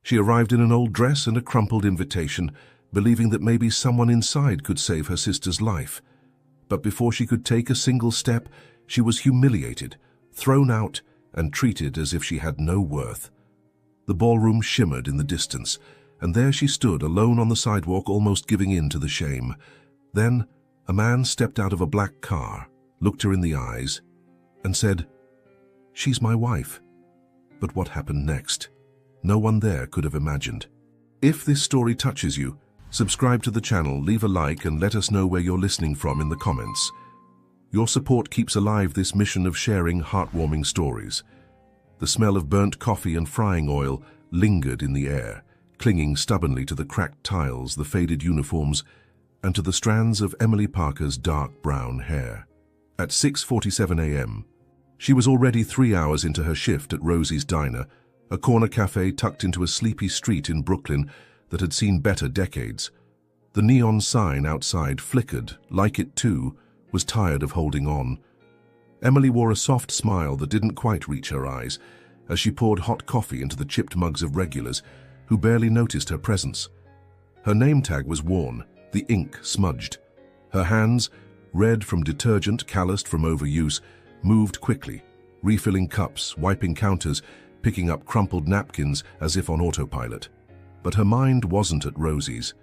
She arrived in an old dress and a crumpled invitation, believing that maybe someone inside could save her sister's life. But before she could take a single step, she was humiliated, thrown out, and treated as if she had no worth. The ballroom shimmered in the distance, and there she stood alone on the sidewalk, almost giving in to the shame. Then a man stepped out of a black car, looked her in the eyes, and said, "She's my wife." But what happened next? No one there could have imagined. If this story touches you, subscribe to the channel, leave a like, and let us know where you're listening from in the comments. Your support keeps alive this mission of sharing heartwarming stories. The smell of burnt coffee and frying oil lingered in the air, clinging stubbornly to the cracked tiles, the faded uniforms, and to the strands of Emily Parker's dark brown hair. At 6:47 a.m., she was already 3 hours into her shift at Rosie's Diner, a corner cafe tucked into a sleepy street in Brooklyn that had seen better decades. The neon sign outside flickered, like it too was tired of holding on. Emily wore a soft smile that didn't quite reach her eyes as she poured hot coffee into the chipped mugs of regulars who barely noticed her presence. Her name tag was worn, the ink smudged. Her hands, red from detergent, calloused from overuse, moved quickly, refilling cups, wiping counters, picking up crumpled napkins as if on autopilot. But her mind wasn't at Rosie's.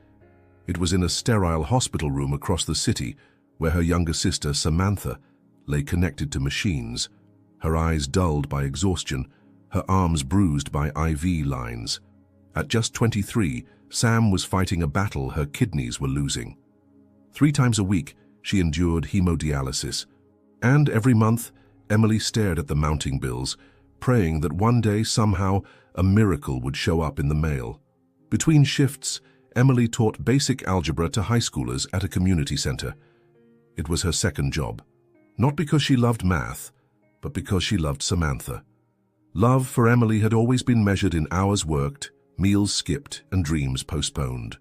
It was in a sterile hospital room across the city where her younger sister, Samantha, lay connected to machines, her eyes dulled by exhaustion, her arms bruised by IV lines. At just 23, Sam was fighting a battle her kidneys were losing. 3 times a week, she endured hemodialysis. And every month, Emily stared at the mounting bills, praying that one day, somehow, a miracle would show up in the mail. Between shifts, Emily taught basic algebra to high schoolers at a community center. It was her second job. Not because she loved math, but because she loved Samantha. Love for Emily had always been measured in hours worked, meals skipped, and dreams postponed.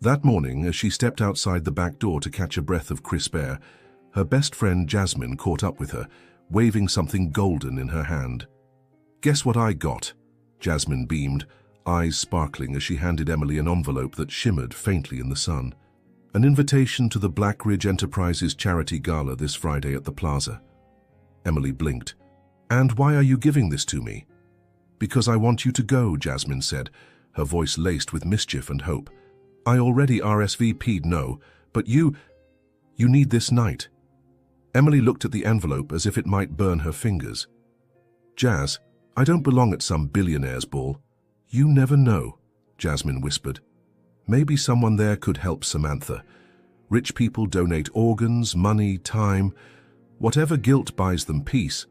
That morning, as she stepped outside the back door to catch a breath of crisp air, her best friend Jasmine caught up with her, waving something golden in her hand. "Guess what I got?" Jasmine beamed, eyes sparkling as she handed Emily an envelope that shimmered faintly in the sun. An invitation to the Black Ridge Enterprises charity gala this Friday at the plaza. Emily blinked. "And why are you giving this to me?" "Because I want you to go," Jasmine said, her voice laced with mischief and hope. "I already RSVP'd no, but you need this night." Emily looked at the envelope as if it might burn her fingers. "Jazz, I don't belong at some billionaire's ball." "You never know," Jasmine whispered. "Maybe someone there could help Samantha. Rich people donate organs, money, time, whatever guilt buys them peace."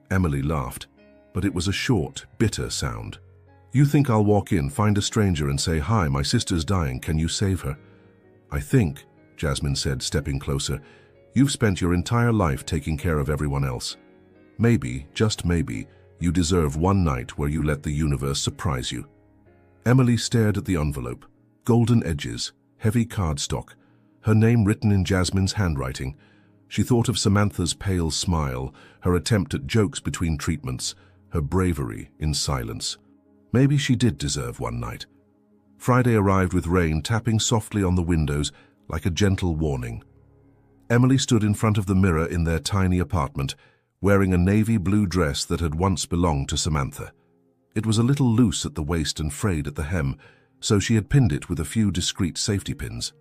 Emily laughed, but it was a short, bitter sound. "You think I'll walk in, find a stranger and say, 'Hi, my sister's dying, can you save her?' I think," Jasmine said, stepping closer, "you've spent your entire life taking care of everyone else. Maybe, just maybe, you deserve one night where you let the universe surprise you." Emily stared at the envelope. Golden edges, heavy cardstock, her name written in Jasmine's handwriting. She thought of Samantha's pale smile, her attempt at jokes between treatments, her bravery in silence. Maybe she did deserve one night. Friday arrived with rain tapping softly on the windows like a gentle warning. Emily stood in front of the mirror in their tiny apartment, wearing a navy blue dress that had once belonged to Samantha. It was a little loose at the waist and frayed at the hem, so she had pinned it with a few discreet safety pins.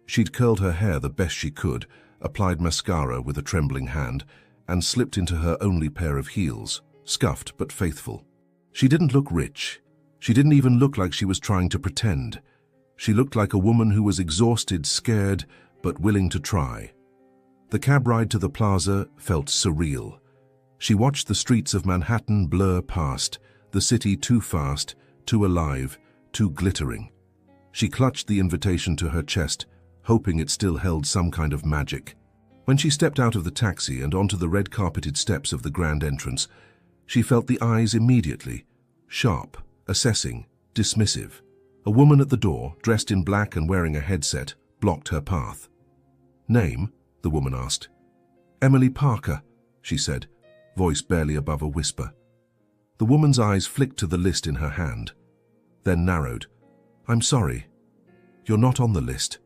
She'd curled her hair the best she could, applied mascara with a trembling hand, and slipped into her only pair of heels, scuffed but faithful. She didn't look rich. She didn't even look like she was trying to pretend. She looked like a woman who was exhausted, scared, but willing to try. The cab ride to the plaza felt surreal. She watched the streets of Manhattan blur past, the city too fast, too alive, too glittering. She clutched the invitation to her chest, hoping it still held some kind of magic. When she stepped out of the taxi and onto the red-carpeted steps of the grand entrance, she felt the eyes immediately, sharp, assessing, dismissive. A woman at the door, dressed in black and wearing a headset, blocked her path. "Name?" the woman asked. "Emily Parker," she said, voice barely above a whisper. The woman's eyes flicked to the list in her hand. then narrowed. "I'm sorry. You're not on the list."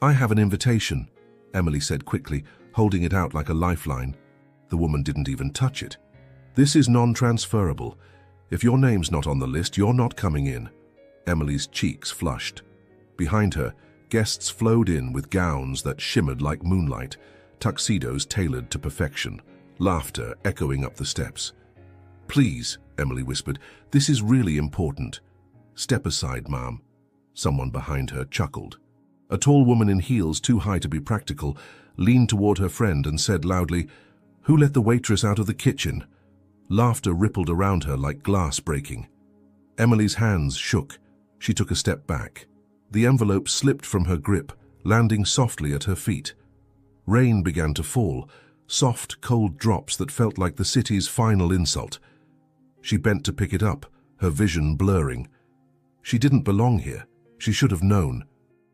"I have an invitation," Emily said quickly, holding it out like a lifeline. The woman didn't even touch it. "This is non-transferable. If your name's not on the list, you're not coming in." Emily's cheeks flushed. Behind her, guests flowed in with gowns that shimmered like moonlight, tuxedos tailored to perfection, laughter echoing up the steps. "Please," Emily whispered, "this is really important." "Step aside, ma'am." Someone behind her chuckled. A tall woman in heels too high to be practical leaned toward her friend and said loudly, "Who let the waitress out of the kitchen?" Laughter rippled around her like glass breaking. Emily's hands shook. She took a step back. The envelope slipped from her grip, landing softly at her feet. Rain began to fall, soft, cold drops that felt like the city's final insult. She bent to pick it up, her vision blurring. She didn't belong here. She should have known.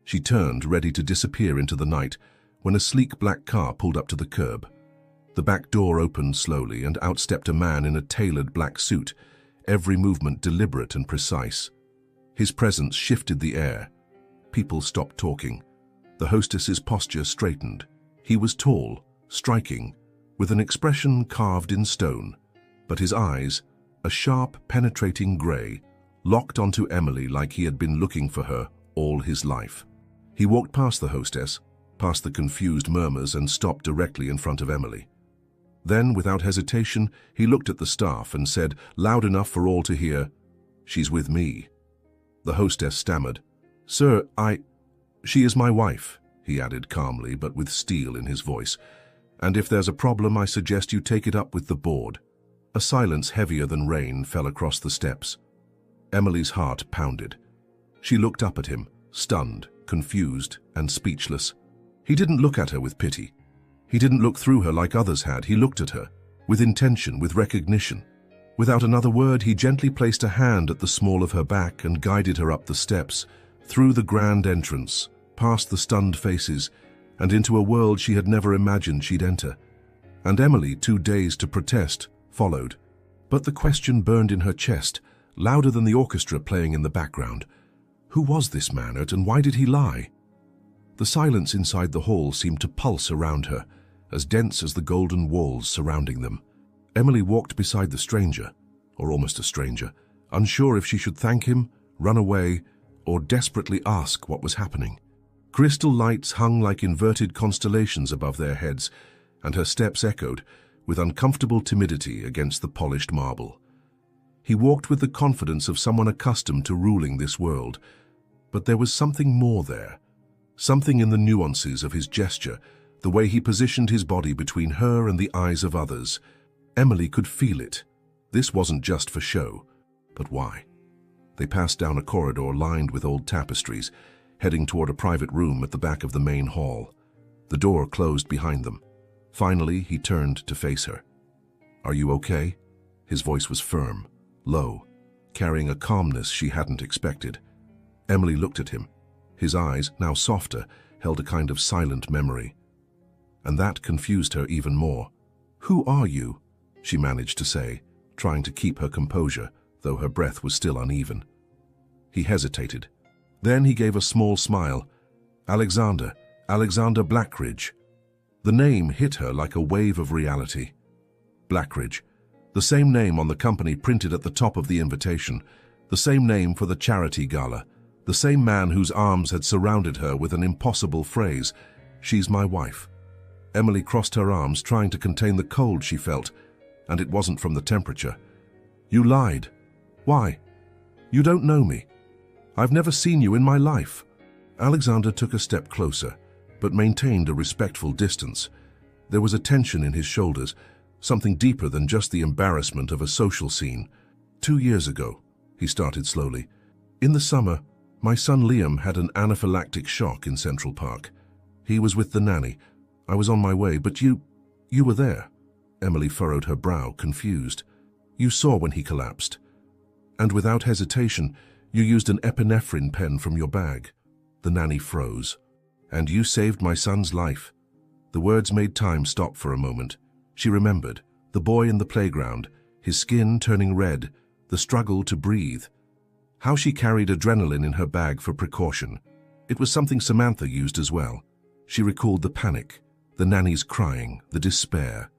She turned, ready to disappear into the night, when a sleek black car pulled up to the curb. The back door opened slowly, and out stepped a man in a tailored black suit, every movement deliberate and precise. His presence shifted the air. People stopped talking. The hostess's posture straightened. He was tall, striking, with an expression carved in stone, but his eyes, a sharp, penetrating grey, locked onto Emily like he had been looking for her all his life. He walked past the hostess, past the confused murmurs, and stopped directly in front of Emily. Then, without hesitation, he looked at the staff and said, loud enough for all to hear, "She's with me." The hostess stammered, "Sir, she is my wife," he added calmly but with steel in his voice. "And if there's a problem, I suggest you take it up with the board." A silence heavier than rain fell across the steps. Emily's heart pounded. She looked up at him, stunned, confused, and speechless. He didn't look at her with pity. He didn't look through her like others had. He looked at her, with intention, with recognition. Without another word, he gently placed a hand at the small of her back and guided her up the steps, through the grand entrance, past the stunned faces, and into a world she had never imagined she'd enter. And Emily, too dazed to protest, followed. But the question burned in her chest, louder than the orchestra playing in the background. Who was this man, and why did he lie? The silence inside the hall seemed to pulse around her, as dense as the golden walls surrounding them. Emily walked beside the stranger, or almost a stranger, unsure if she should thank him, run away, or desperately ask what was happening. Crystal lights hung like inverted constellations above their heads, and her steps echoed, with uncomfortable timidity, against the polished marble. He walked with the confidence of someone accustomed to ruling this world, but there was something more there. Something in the nuances of his gesture, the way he positioned his body between her and the eyes of others. Emily could feel it. This wasn't just for show. But why? They passed down a corridor lined with old tapestries, heading toward a private room at the back of the main hall. The door closed behind them. Finally, he turned to face her. "Are you okay?" His voice was firm, low, carrying a calmness she hadn't expected. Emily looked at him. His eyes, now softer, held a kind of silent memory. And that confused her even more. "Who are you?" she managed to say, trying to keep her composure, though her breath was still uneven. He hesitated. Then he gave a small smile. Alexander Blackridge." The name hit her like a wave of reality. Blackridge, the same name on the company printed at the top of the invitation, the same name for the charity gala, the same man whose arms had surrounded her with an impossible phrase, "She's my wife." Emily crossed her arms, trying to contain the cold she felt, and it wasn't from the temperature. "You lied. Why? You don't know me. I've never seen you in my life." Alexander took a step closer, but maintained a respectful distance. There was a tension in his shoulders, something deeper than just the embarrassment of a social scene. "2 years ago," he started slowly. "In the summer, my son Liam had an anaphylactic shock in Central Park. He was with the nanny. I was on my way, but you were there." Emily furrowed her brow, confused. "You saw when he collapsed. And without hesitation, you used an epinephrine pen from your bag." The nanny froze. "And you saved my son's life." The words made time stop for a moment. She remembered, the boy in the playground, his skin turning red, the struggle to breathe. How she carried adrenaline in her bag for precaution. It was something Samantha used as well. She recalled the panic, the nanny's crying, the despair,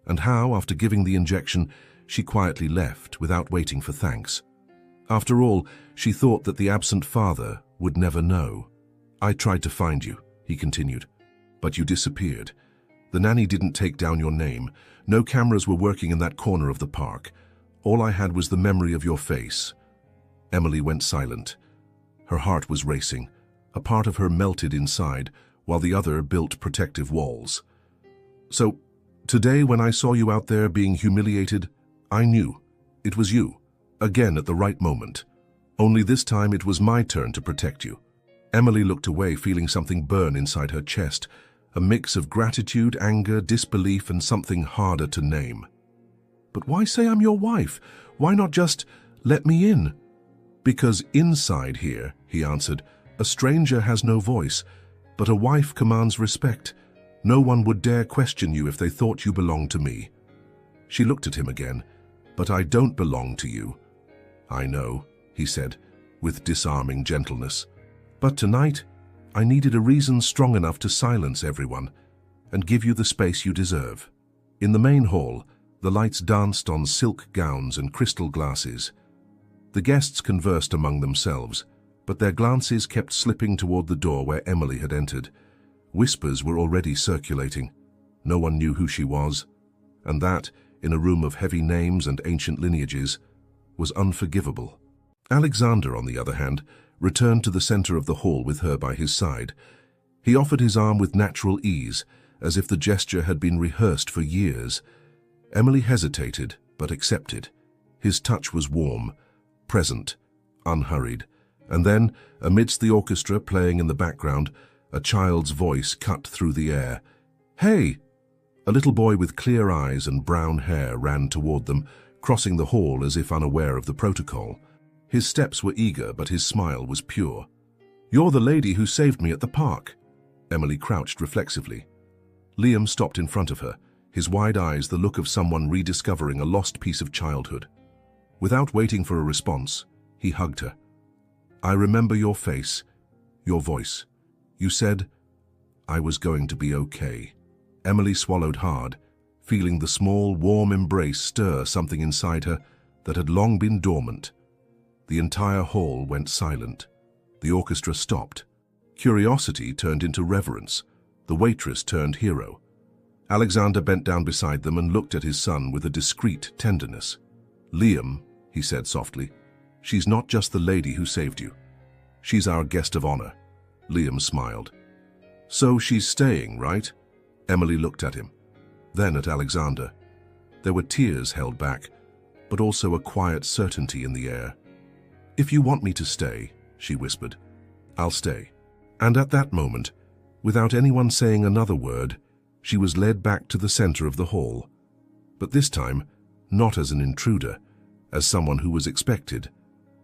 and how, after giving the injection, she quietly left without waiting for thanks. After all, she thought that the absent father would never know. "I tried to find you," he continued, "but you disappeared. The nanny didn't take down your name. No cameras were working in that corner of the park. All I had was the memory of your face." Emily went silent. Her heart was racing. A part of her melted inside, while the other built protective walls. "So, today when I saw you out there being humiliated, I knew. It was you. Again at the right moment. Only this time it was my turn to protect you." Emily looked away, feeling something burn inside her chest, a mix of gratitude, anger, disbelief, and something harder to name. "But why say I'm your wife? Why not just let me in?" "Because inside here," he answered, "a stranger has no voice, but a wife commands respect. No one would dare question you if they thought you belonged to me." She looked at him again. "But I don't belong to you." "I know," he said, with disarming gentleness. "But tonight, I needed a reason strong enough to silence everyone and give you the space you deserve." In the main hall, the lights danced on silk gowns and crystal glasses. The guests conversed among themselves, but their glances kept slipping toward the door where Emily had entered. Whispers were already circulating. No one knew who she was, and that, in a room of heavy names and ancient lineages, was unforgivable. Alexander, on the other hand, returned to the center of the hall with her by his side. He offered his arm with natural ease, as if the gesture had been rehearsed for years. Emily hesitated, but accepted. His touch was warm, present, unhurried. And then, amidst the orchestra playing in the background, a child's voice cut through the air. "Hey!" A little boy with clear eyes and brown hair ran toward them, crossing the hall as if unaware of the protocol. His steps were eager, but his smile was pure. "You're the lady who saved me at the park." Emily crouched reflexively. Liam stopped in front of her, his wide eyes the look of someone rediscovering a lost piece of childhood. Without waiting for a response, he hugged her. "I remember your face, your voice. You said I was going to be okay." Emily swallowed hard, feeling the small, warm embrace stir something inside her that had long been dormant. The entire hall went silent. The orchestra stopped. Curiosity turned into reverence. The waitress turned hero. Alexander bent down beside them and looked at his son with a discreet tenderness. "Liam," he said softly, "she's not just the lady who saved you. She's our guest of honor." Liam smiled. "So she's staying, right?" Emily looked at him, then at Alexander. There were tears held back, but also a quiet certainty in the air. "If you want me to stay," she whispered, "I'll stay." And at that moment, without anyone saying another word, she was led back to the center of the hall. But this time, not as an intruder, as someone who was expected.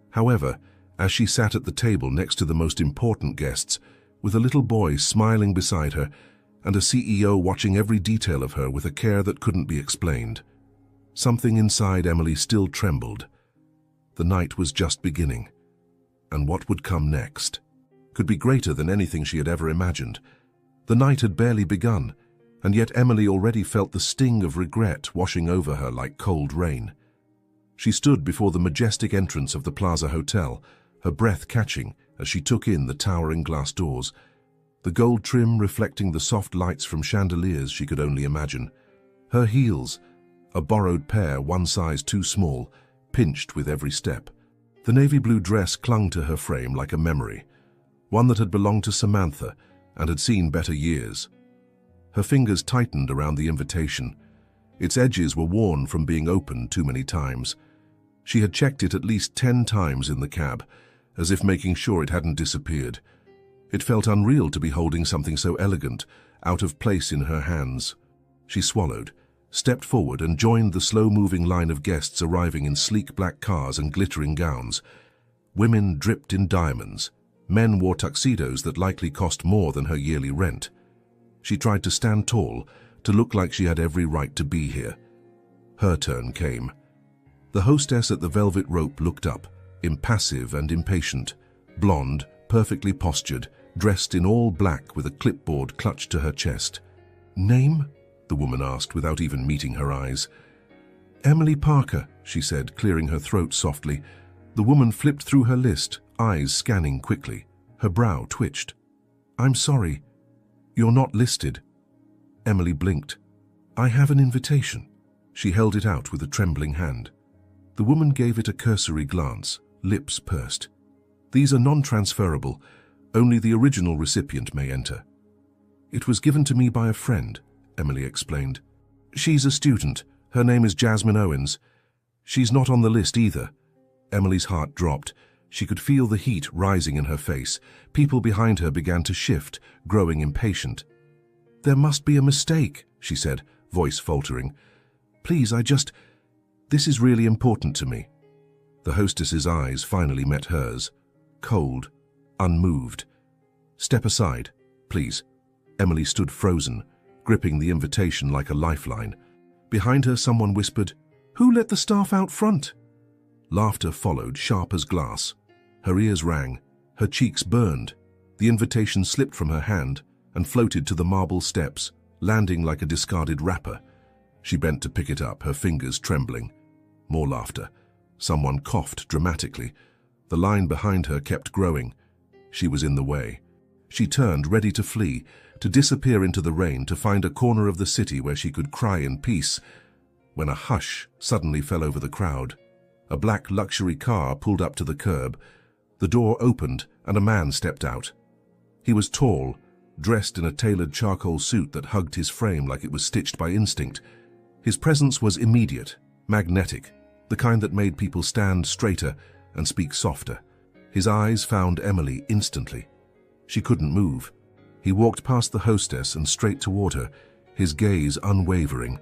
However, as she sat at the table next to the most important guests, with a little boy smiling beside her and a CEO watching every detail of her with a care that couldn't be explained, something inside Emily still trembled. The night was just beginning, and what would come next could be greater than anything she had ever imagined. The night had barely begun, and yet Emily already felt the sting of regret washing over her like cold rain. She stood before the majestic entrance of the Plaza Hotel, her breath catching as she took in the towering glass doors, the gold trim reflecting the soft lights from chandeliers she could only imagine. Her heels, a borrowed pair one size too small, pinched with every step. The navy blue dress clung to her frame like a memory, one that had belonged to Samantha and had seen better years. Her fingers tightened around the invitation. Its edges were worn from being opened too many times. She had checked it at least 10 times in the cab, as if making sure it hadn't disappeared. It felt unreal to be holding something so elegant, out of place in her hands. She swallowed, stepped forward and joined the slow-moving line of guests arriving in sleek black cars and glittering gowns. Women dripped in diamonds. Men wore tuxedos that likely cost more than her yearly rent. She tried to stand tall, to look like she had every right to be here. Her turn came. The hostess at the velvet rope looked up, impassive and impatient, blonde, perfectly postured, dressed in all black with a clipboard clutched to her chest. "Name?" the woman asked without even meeting her eyes. "Emily Parker," she said, clearing her throat softly. The woman flipped through her list, eyes scanning quickly. Her brow twitched. "I'm sorry. You're not listed." Emily blinked. "I have an invitation." She held it out with a trembling hand. The woman gave it a cursory glance, lips pursed. "These are non-transferable. Only the original recipient may enter." "It was given to me by a friend," Emily explained. "She's a student. Her name is Jasmine Owens. She's not on the list either." Emily's heart dropped. She could feel the heat rising in her face. People behind her began to shift, growing impatient. "There must be a mistake," she said, voice faltering. "Please, this is really important to me." The hostess's eyes finally met hers, cold, unmoved. "Step aside, please." Emily stood frozen, gripping the invitation like a lifeline. Behind her, someone whispered, "Who let the staff out front?" Laughter followed, sharp as glass. Her ears rang, her cheeks burned. The invitation slipped from her hand and floated to the marble steps, landing like a discarded wrapper. She bent to pick it up, her fingers trembling. More laughter. Someone coughed dramatically. The line behind her kept growing. She was in the way. She turned, ready to flee, to disappear into the rain, to find a corner of the city where she could cry in peace, when a hush suddenly fell over the crowd. A black luxury car pulled up to the curb. The door opened and a man stepped out. He was tall, dressed in a tailored charcoal suit that hugged his frame like it was stitched by instinct. His presence was immediate, magnetic, the kind that made people stand straighter and speak softer. His eyes found Emily instantly. She couldn't move. He walked past the hostess and straight toward her, his gaze unwavering.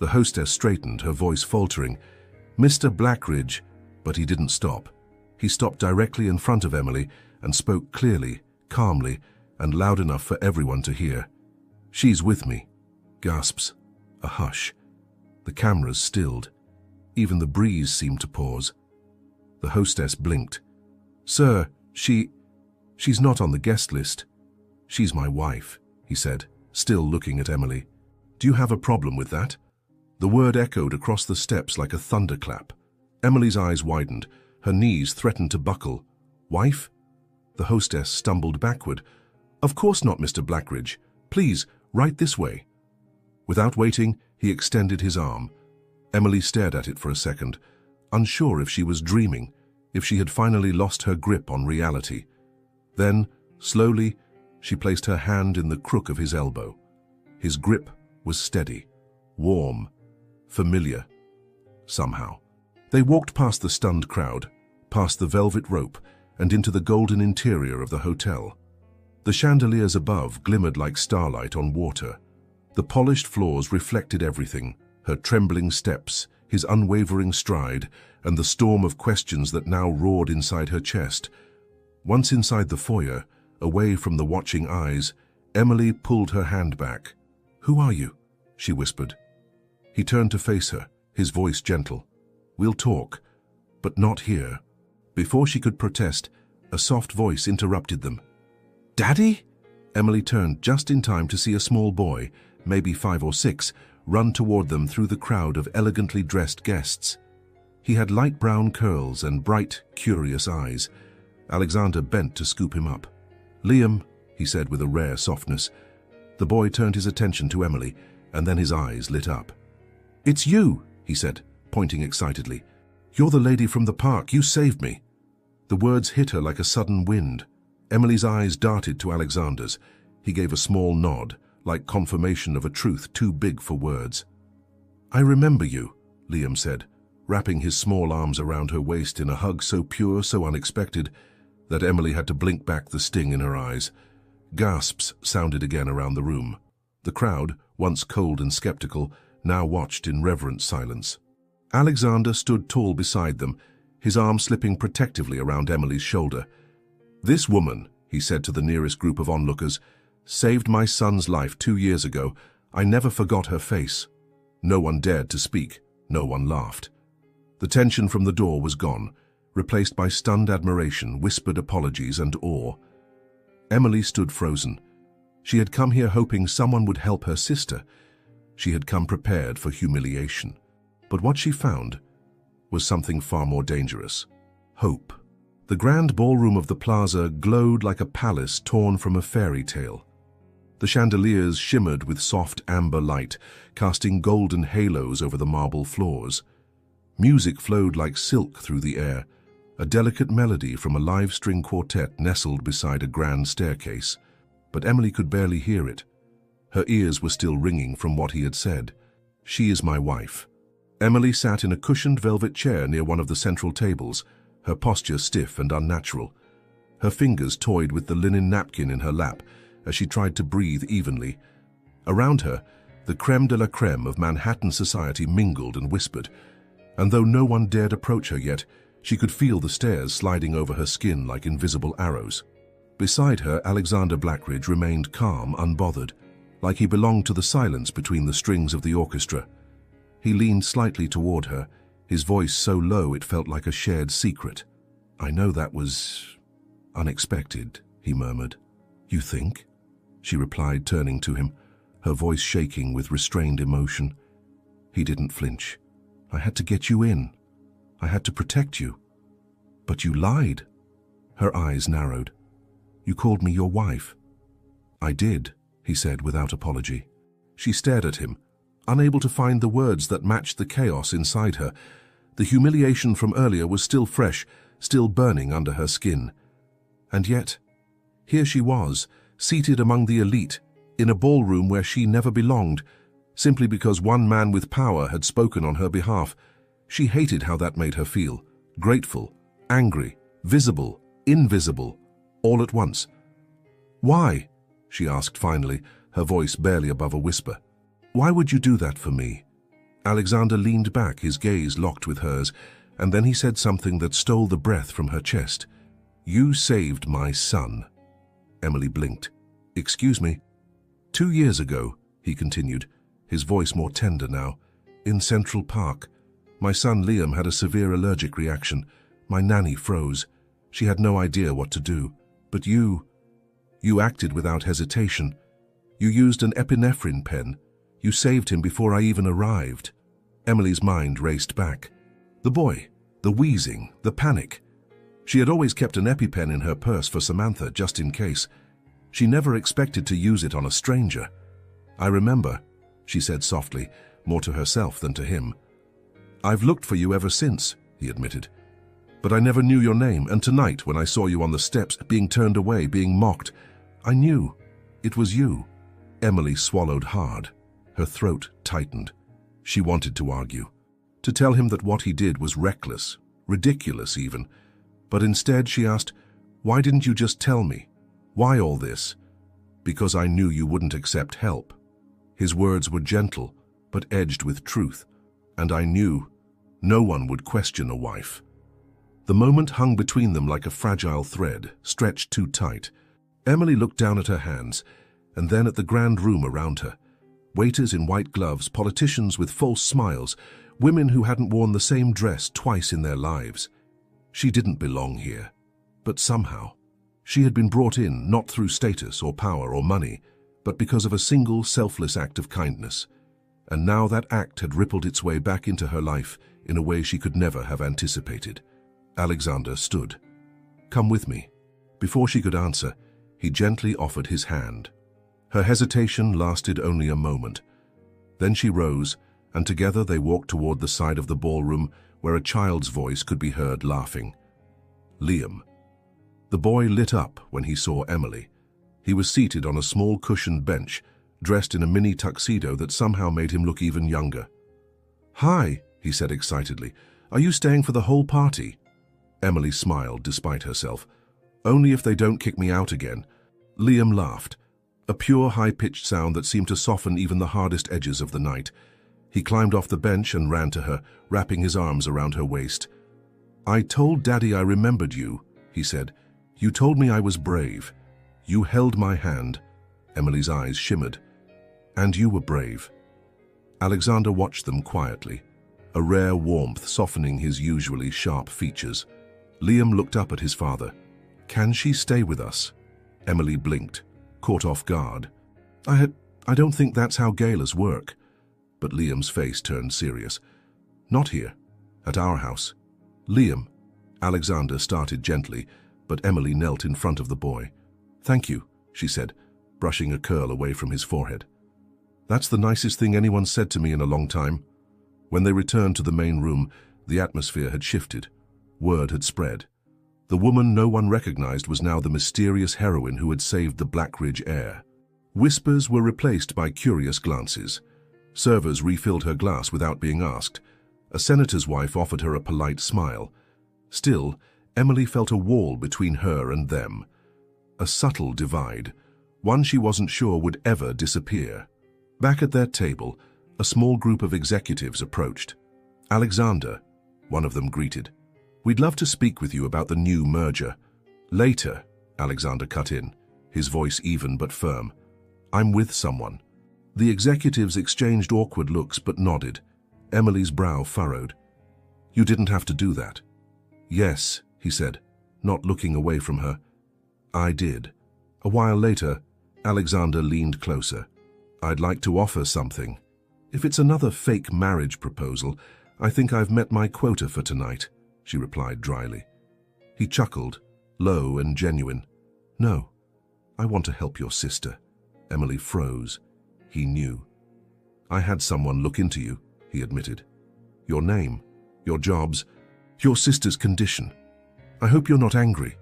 The hostess straightened, her voice faltering. "Mr. Blackridge," but he didn't stop. He stopped directly in front of Emily and spoke clearly, calmly, and loud enough for everyone to hear. "She's with me." Gasps. A hush. The cameras stilled. Even the breeze seemed to pause. The hostess blinked. "Sir, she's not on the guest list." "She's my wife," he said, still looking at Emily. "Do you have a problem with that?" The word echoed across the steps like a thunderclap. Emily's eyes widened. Her knees threatened to buckle. "Wife?" The hostess stumbled backward. "Of course not, Mr. Blackridge. Please, right this way." Without waiting, he extended his arm. Emily stared at it for a second, unsure if she was dreaming, if she had finally lost her grip on reality. Then, slowly, she placed her hand in the crook of his elbow. His grip was steady, warm, familiar, somehow. They walked past the stunned crowd, past the velvet rope, and into the golden interior of the hotel. The chandeliers above glimmered like starlight on water. The polished floors reflected everything, her trembling steps, his unwavering stride, and the storm of questions that now roared inside her chest. Once inside the foyer, away from the watching eyes, Emily pulled her hand back. "Who are you?" she whispered. He turned to face her, his voice gentle. "We'll talk, but not here." Before she could protest, a soft voice interrupted them. "Daddy?" Emily turned just in time to see a small boy, maybe 5 or 6, run toward them through the crowd of elegantly dressed guests. He had light brown curls and bright, curious eyes. Alexander bent to scoop him up. "Liam," he said with a rare softness. The boy turned his attention to Emily, and then his eyes lit up. "It's you," he said, pointing excitedly. "You're the lady from the park. You saved me." The words hit her like a sudden wind. Emily's eyes darted to Alexander's. He gave a small nod, like confirmation of a truth too big for words. "I remember you," Liam said, wrapping his small arms around her waist in a hug so pure, so unexpected, that Emily had to blink back the sting in her eyes. Gasps sounded again around the room. The crowd, once cold and skeptical, now watched in reverent silence. Alexander stood tall beside them, his arm slipping protectively around Emily's shoulder. "This woman," he said to the nearest group of onlookers, "saved my son's life 2 years ago. I never forgot her face." No one dared to speak. No one laughed. The tension from the door was gone. replaced by stunned admiration, whispered apologies, and awe. Emily stood frozen. She had come here hoping someone would help her sister. She had come prepared for humiliation. But what she found was something far more dangerous: hope. The grand ballroom of the plaza glowed like a palace torn from a fairy tale. The chandeliers shimmered with soft amber light, casting golden halos over the marble floors. Music flowed like silk through the air, a delicate melody from a live string quartet nestled beside a grand staircase. But Emily could barely hear it. Her ears were still ringing from what he had said. "She is my wife." Emily sat in a cushioned velvet chair near one of the central tables, her posture stiff and unnatural. Her fingers toyed with the linen napkin in her lap as she tried to breathe evenly. Around her, the crème de la crème of Manhattan society mingled and whispered, and though no one dared approach her yet, she could feel the stares sliding over her skin like invisible arrows. Beside her, Alexander Blackridge remained calm, unbothered, like he belonged to the silence between the strings of the orchestra. He leaned slightly toward her, his voice so low it felt like a shared secret. "I know that was unexpected," he murmured. "You think?" she replied, turning to him, her voice shaking with restrained emotion. He didn't flinch. "I had to get you in. I had to protect you. But you lied." Her eyes narrowed. "You called me your wife." "I did," he said without apology. She stared at him, unable to find the words that matched the chaos inside her. The humiliation from earlier was still fresh, still burning under her skin. And yet, here she was, seated among the elite, in a ballroom where she never belonged, simply because one man with power had spoken on her behalf. She hated how that made her feel: grateful, angry, visible, invisible, all at once. "Why?" she asked finally, her voice barely above a whisper. "Why would you do that for me?" Alexander leaned back, his gaze locked with hers, and then he said something that stole the breath from her chest. "You saved my son." Emily blinked. "Excuse me." "2 years ago," he continued, his voice more tender now, "in Central Park, my son Liam had a severe allergic reaction. My nanny froze. She had no idea what to do. But you acted without hesitation. You used an epinephrine pen. You saved him before I even arrived." Emily's mind raced back. The boy, the wheezing, the panic. She had always kept an EpiPen in her purse for Samantha, just in case. She never expected to use it on a stranger. "I remember," she said softly, more to herself than to him. "I've looked for you ever since," he admitted. "But I never knew your name, and tonight, when I saw you on the steps, being turned away, being mocked, I knew it was you." Emily swallowed hard. Her throat tightened. She wanted to argue, to tell him that what he did was reckless, ridiculous even. But instead she asked, "Why didn't you just tell me? Why all this?" "Because I knew you wouldn't accept help." His words were gentle, but edged with truth. "And I knew no one would question a wife." The moment hung between them like a fragile thread, stretched too tight. Emily looked down at her hands, and then at the grand room around her. Waiters in white gloves, politicians with false smiles, women who hadn't worn the same dress twice in their lives. She didn't belong here. But somehow, she had been brought in not through status or power or money, but because of a single selfless act of kindness. And now that act had rippled its way back into her life in a way she could never have anticipated. Alexander stood. "Come with me." Before she could answer, he gently offered his hand. Her hesitation lasted only a moment. Then she rose, and together they walked toward the side of the ballroom where a child's voice could be heard laughing. Liam. The boy lit up when he saw Emily. He was seated on a small cushioned bench, dressed in a mini tuxedo that somehow made him look even younger. "Hi," he said excitedly. "Are you staying for the whole party?" Emily smiled despite herself. "Only if they don't kick me out again." Liam laughed, a pure, high-pitched sound that seemed to soften even the hardest edges of the night. He climbed off the bench and ran to her, wrapping his arms around her waist. "I told Daddy I remembered you," he said. "You told me I was brave. You held my hand." Emily's eyes shimmered. "And you were brave." Alexander watched them quietly, a rare warmth softening his usually sharp features. Liam looked up at his father. Can she stay with us? Emily blinked, caught off guard. I don't think that's how galas work. But Liam's face turned serious. Not here. At our house. Liam. Alexander started gently, but Emily knelt in front of the boy. Thank you, she said, brushing a curl away from his forehead. That's the nicest thing anyone said to me in a long time. When they returned to the main room, the atmosphere had shifted. Word had spread. The woman no one recognized was now the mysterious heroine who had saved the Blackridge heir. Whispers were replaced by curious glances. Servers refilled her glass without being asked. A senator's wife offered her a polite smile. Still, Emily felt a wall between her and them. A subtle divide, one she wasn't sure would ever disappear. Back at their table, a small group of executives approached. Alexander, one of them greeted. We'd love to speak with you about the new merger. Later, Alexander cut in, his voice even but firm. I'm with someone. The executives exchanged awkward looks but nodded. Emily's brow furrowed. You didn't have to do that. Yes, he said, not looking away from her. I did. A while later, Alexander leaned closer. I'd like to offer something. If it's another fake marriage proposal, I think I've met my quota for tonight, she replied dryly. He chuckled, low and genuine. No, I want to help your sister. Emily froze. He knew. I had someone look into you, he admitted. Your name, your jobs, your sister's condition. I hope you're not angry.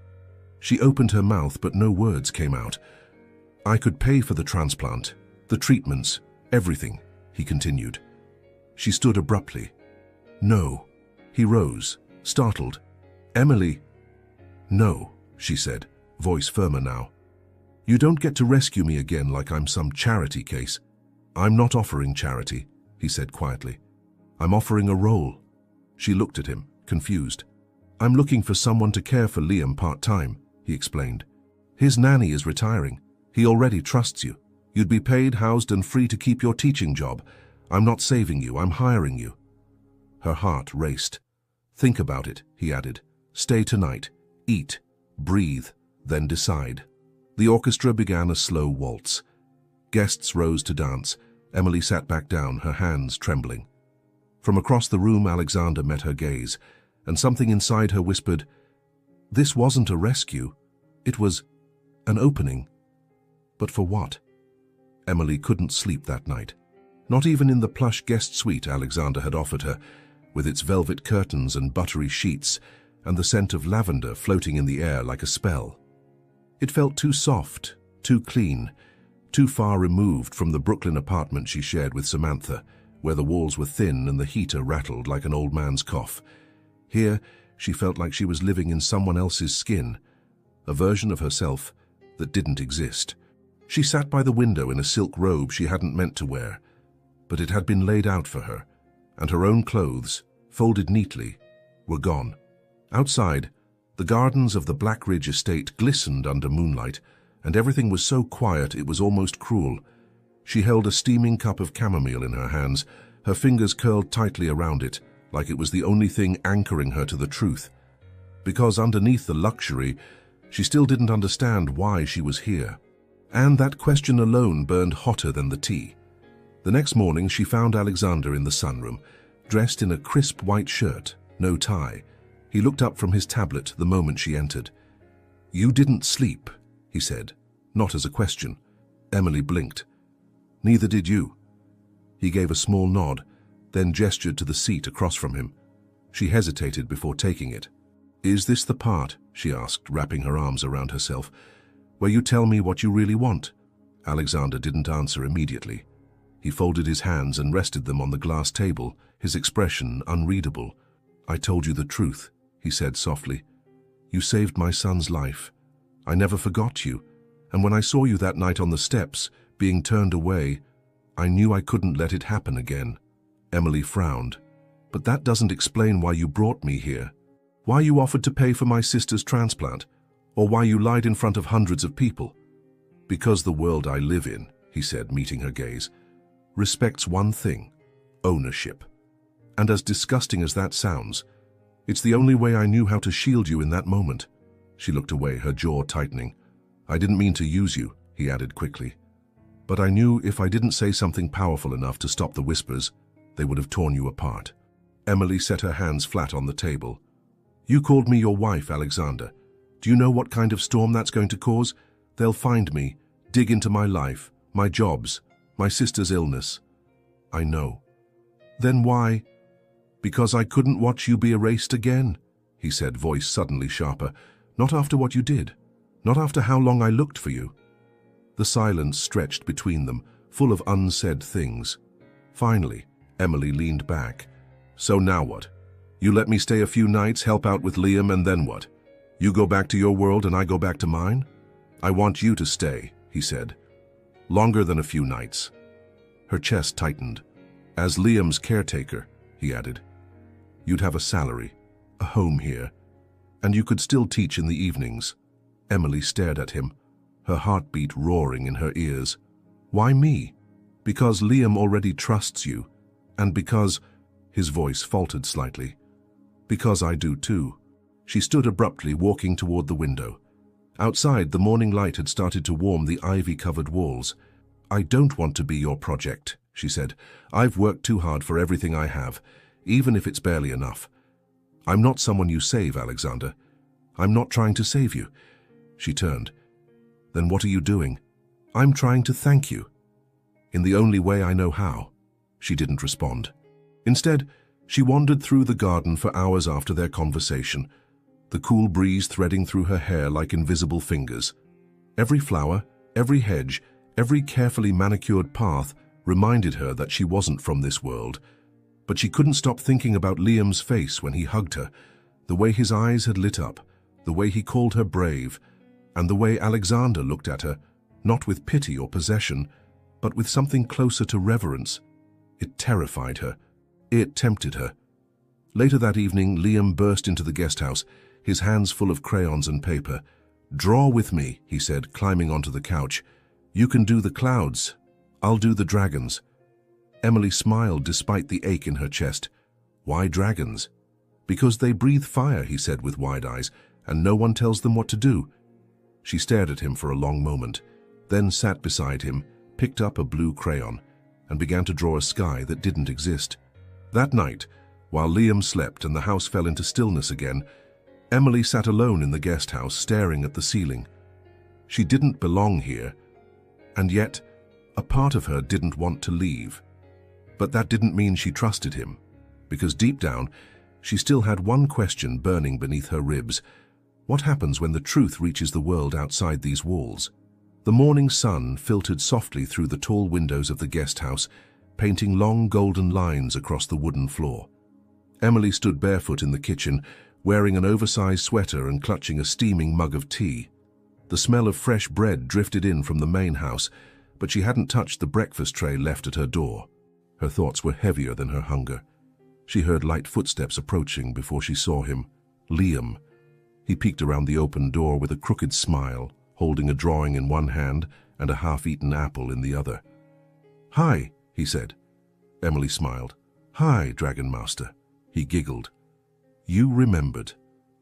She opened her mouth, but no words came out. I could pay for the transplant, the treatments, everything, he continued. She stood abruptly. No. He rose, startled. Emily. No, she said, voice firmer now. You don't get to rescue me again like I'm some charity case. I'm not offering charity, he said quietly. I'm offering a role. She looked at him, confused. I'm looking for someone to care for Liam part-time, he explained. His nanny is retiring. He already trusts you. You'd be paid, housed, and free to keep your teaching job. I'm not saving you, I'm hiring you. Her heart raced. Think about it, he added. Stay tonight. Eat. Breathe. Then decide. The orchestra began a slow waltz. Guests rose to dance. Emily sat back down, her hands trembling. From across the room, Alexander met her gaze, and something inside her whispered, this wasn't a rescue. It was an opening. But for what? Emily couldn't sleep that night. Not even in the plush guest suite Alexander had offered her, with its velvet curtains and buttery sheets, and the scent of lavender floating in the air like a spell. It felt too soft, too clean, too far removed from the Brooklyn apartment she shared with Samantha, where the walls were thin and the heater rattled like an old man's cough. Here, she felt like she was living in someone else's skin, a version of herself that didn't exist. She sat by the window in a silk robe she hadn't meant to wear, but it had been laid out for her, and her own clothes, folded neatly, were gone. Outside, the gardens of the Blackridge estate glistened under moonlight, and everything was so quiet it was almost cruel. She held a steaming cup of chamomile in her hands, her fingers curled tightly around it, like it was the only thing anchoring her to the truth. Because underneath the luxury, she still didn't understand why she was here. And that question alone burned hotter than the tea. The next morning, she found Alexander in the sunroom, dressed in a crisp white shirt, no tie. He looked up from his tablet the moment she entered. You didn't sleep, he said, not as a question. Emily blinked. Neither did you. He gave a small nod, then gestured to the seat across from him. She hesitated before taking it. Is this the part, she asked, wrapping her arms around herself, where you tell me what you really want? Alexander didn't answer immediately. He folded his hands and rested them on the glass table, his expression unreadable. I told you the truth, he said softly. You saved my son's life. I never forgot you, and when I saw you that night on the steps, being turned away, I knew I couldn't let it happen again. Emily frowned. But that doesn't explain why you brought me here. Why you offered to pay for my sister's transplant, or why you lied in front of hundreds of people. Because the world I live in, he said, meeting her gaze, respects one thing, ownership. And as disgusting as that sounds, It's the only way I knew how to shield you in that moment." She looked away, her jaw tightening. "I didn't mean to use you," he added quickly. "But I knew if I didn't say something powerful enough to stop the whispers, they would have torn you apart." Emily set her hands flat on the table. "You called me your wife, Alexander. Do you know what kind of storm that's going to cause? They'll find me, dig into my life, my jobs, my sister's illness." "I know." "Then why?" "Because I couldn't watch you be erased again," he said, voice suddenly sharper. "Not after what you did. Not after how long I looked for you." The silence stretched between them, full of unsaid things. Finally, Emily leaned back. "So now what? You let me stay a few nights, help out with Liam, and then what? You go back to your world and I go back to mine?" "I want you to stay," he said. "Longer than a few nights." Her chest tightened. "As Liam's caretaker," he added. "You'd have a salary, a home here, and you could still teach in the evenings." Emily stared at him, her heartbeat roaring in her ears. "Why me?" "Because Liam already trusts you, and because—" his voice faltered slightly. "Because I do too." She stood abruptly, walking toward the window. Outside, the morning light had started to warm the ivy-covered walls. "I don't want to be your project," she said. "I've worked too hard for everything I have, even if it's barely enough. I'm not someone you save, Alexander. I'm not trying to save you." She turned. "Then what are you doing?" "I'm trying to thank you." "In the only way I know how." She didn't respond. Instead, she wandered through the garden for hours after their conversation, the cool breeze threading through her hair like invisible fingers. Every flower, every hedge, every carefully manicured path reminded her that she wasn't from this world. But she couldn't stop thinking about Liam's face when he hugged her, the way his eyes had lit up, the way he called her brave, and the way Alexander looked at her, not with pity or possession, but with something closer to reverence. It terrified her. It tempted her. Later that evening, Liam burst into the guest house, his hands full of crayons and paper. "Draw with me," he said, climbing onto the couch. "You can do the clouds. I'll do the dragons." Emily smiled despite the ache in her chest. "Why dragons?" "Because they breathe fire," he said with wide eyes, "and no one tells them what to do." She stared at him for a long moment, then sat beside him, picked up a blue crayon, and began to draw a sky that didn't exist. That night, while Liam slept and the house fell into stillness again, Emily sat alone in the guest house, staring at the ceiling. She didn't belong here, and yet a part of her didn't want to leave. But that didn't mean she trusted him, because deep down, she still had one question burning beneath her ribs. What happens when the truth reaches the world outside these walls? The morning sun filtered softly through the tall windows of the guest house, painting long golden lines across the wooden floor. Emily stood barefoot in the kitchen, wearing an oversized sweater and clutching a steaming mug of tea. The smell of fresh bread drifted in from the main house, but she hadn't touched the breakfast tray left at her door. Her thoughts were heavier than her hunger. She heard light footsteps approaching before she saw him. Liam. He peeked around the open door with a crooked smile, holding a drawing in one hand and a half-eaten apple in the other. "Hi," he said. Emily smiled. "Hi, Dragon Master." He giggled. "You remembered."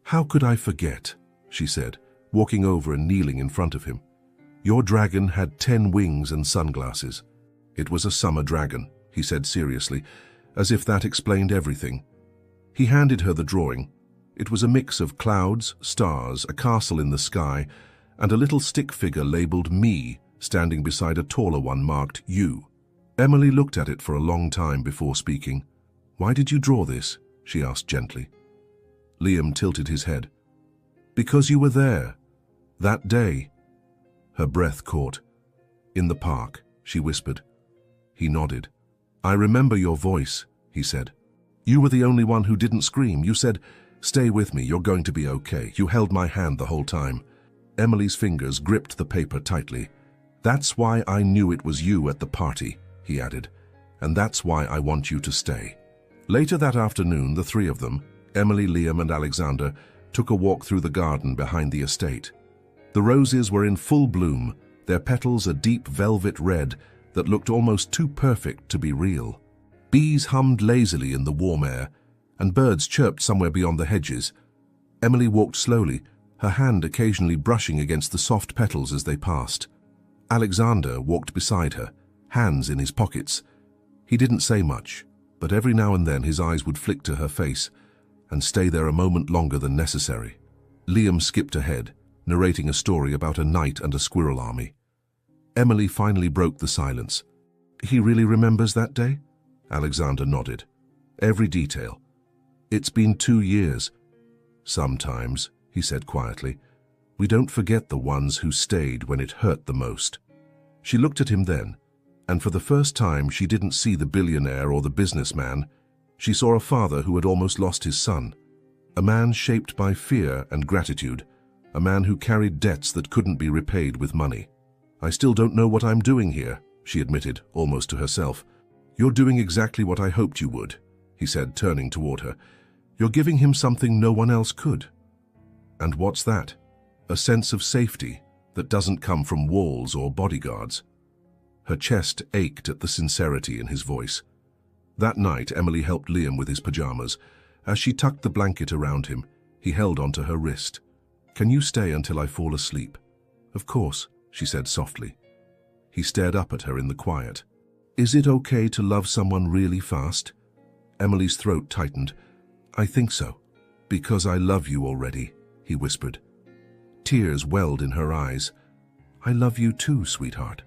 "How could I forget?" she said, walking over and kneeling in front of him. "Your dragon had 10 wings and sunglasses." "It was a summer dragon," he said seriously, as if that explained everything. He handed her the drawing. It was a mix of clouds, stars, a castle in the sky, and a little stick figure labeled me, standing beside a taller one marked you. Emily looked at it for a long time before speaking. "Why did you draw this?" she asked gently. Liam tilted his head. "Because you were there. That day." Her breath caught. "In the park," she whispered. He nodded. "I remember your voice," he said. "You were the only one who didn't scream. You said, 'Stay with me, you're going to be okay.' You held my hand the whole time." Emily's fingers gripped the paper tightly. "That's why I knew it was you at the party," he added, "and that's why I want you to stay." Later that afternoon, the three of them, Emily, Liam, and Alexander, took a walk through the garden behind the estate. The roses were in full bloom, their petals a deep velvet red that looked almost too perfect to be real. Bees hummed lazily in the warm air, and birds chirped somewhere beyond the hedges. Emily walked slowly, her hand occasionally brushing against the soft petals as they passed. Alexander walked beside her, hands in his pockets. He didn't say much, but every now and then his eyes would flick to her face and stay there a moment longer than necessary. Liam skipped ahead, narrating a story about a knight and a squirrel army. Emily finally broke the silence. "He really remembers that day?" Alexander nodded. "Every detail. It's been 2 years. Sometimes," he said quietly, "we don't forget the ones who stayed when it hurt the most." She looked at him then, and for the first time she didn't see the billionaire or the businessman. She saw a father who had almost lost his son. A man shaped by fear and gratitude. A man who carried debts that couldn't be repaid with money. "I still don't know what I'm doing here," she admitted, almost to herself. "You're doing exactly what I hoped you would," he said, turning toward her. "You're giving him something no one else could." "And what's that?" "A sense of safety that doesn't come from walls or bodyguards." Her chest ached at the sincerity in his voice. That night, Emily helped Liam with his pajamas. As she tucked the blanket around him, he held onto her wrist. "Can you stay until I fall asleep?" "Of course," she said softly. He stared up at her in the quiet. "Is it okay to love someone really fast?" Emily's throat tightened. "I think so. Because I love you already," he whispered. Tears welled in her eyes. "I love you too, sweetheart."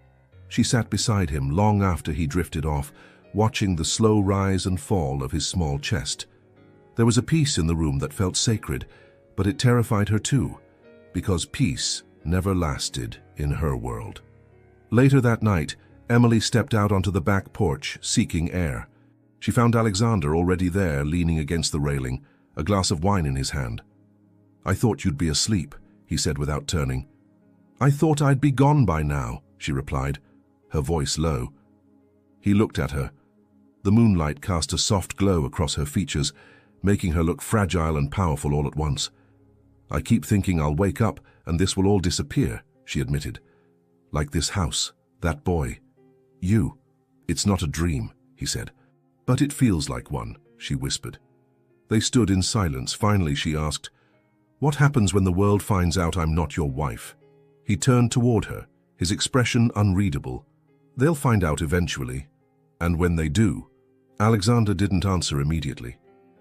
She sat beside him long after he drifted off, watching the slow rise and fall of his small chest. There was a peace in the room that felt sacred, but it terrified her too, because peace never lasted in her world. Later that night, Emily stepped out onto the back porch, seeking air. She found Alexander already there, leaning against the railing, a glass of wine in his hand. "I thought you'd be asleep," he said without turning. "I thought I'd be gone by now," she replied, her voice low. He looked at her. The moonlight cast a soft glow across her features, making her look fragile and powerful all at once. "I keep thinking I'll wake up and this will all disappear," she admitted. "Like this house, that boy, you. It's not a dream," he said. "But it feels like one," she whispered. They stood in silence. Finally, she asked, "What happens when the world finds out I'm not your wife?" He turned toward her, his expression unreadable. "They'll find out eventually. And when they do..." Alexander didn't answer immediately.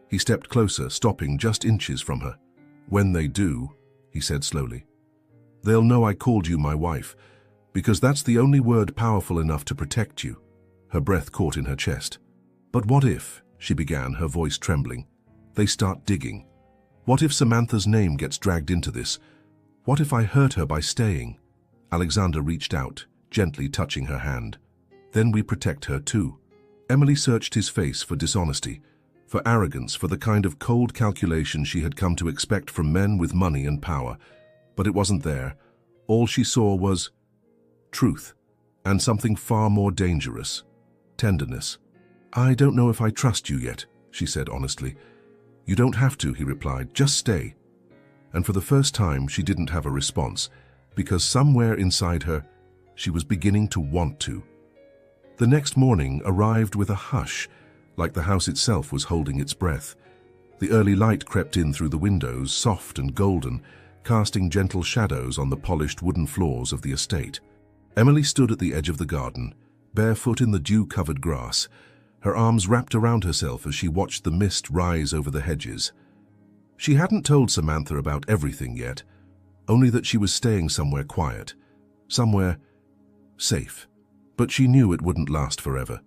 He stepped closer, stopping just inches from her. "When they do," he said slowly, "they'll know I called you my wife, because that's the only word powerful enough to protect you." Her breath caught in her chest. "But what if," she began, her voice trembling, "they start digging? What if Samantha's name gets dragged into this? What if I hurt her by staying?" Alexander reached out, gently touching her hand. "Then we protect her too." Emily searched his face for dishonesty, for arrogance, for the kind of cold calculation she had come to expect from men with money and power. But it wasn't there. All she saw was truth, and something far more dangerous: tenderness. "I don't know if I trust you yet," she said honestly. "You don't have to," he replied. "Just stay." And for the first time, she didn't have a response, because somewhere inside her, she was beginning to want to. The next morning arrived with a hush, like the house itself was holding its breath. The early light crept in through the windows, soft and golden, casting gentle shadows on the polished wooden floors of the estate. Emily stood at the edge of the garden, barefoot in the dew-covered grass, her arms wrapped around herself as she watched the mist rise over the hedges. She hadn't told Samantha about everything yet, only that she was staying somewhere quiet, somewhere safe. But she knew it wouldn't last forever.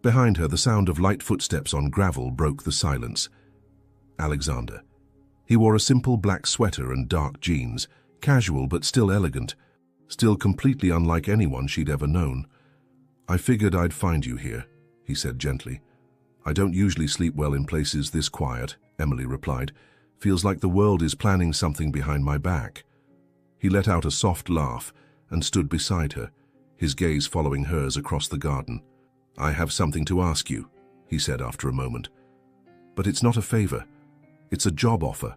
Behind her, the sound of light footsteps on gravel broke the silence. Alexander. He wore a simple black sweater and dark jeans, casual but still elegant, still completely unlike anyone she'd ever known. "I figured I'd find you here," he said gently. "I don't usually sleep well in places this quiet," Emily replied. "Feels like the world is planning something behind my back." He let out a soft laugh and stood beside her, his gaze following hers across the garden. "I have something to ask you," he said after a moment. "But it's not a favor. It's a job offer."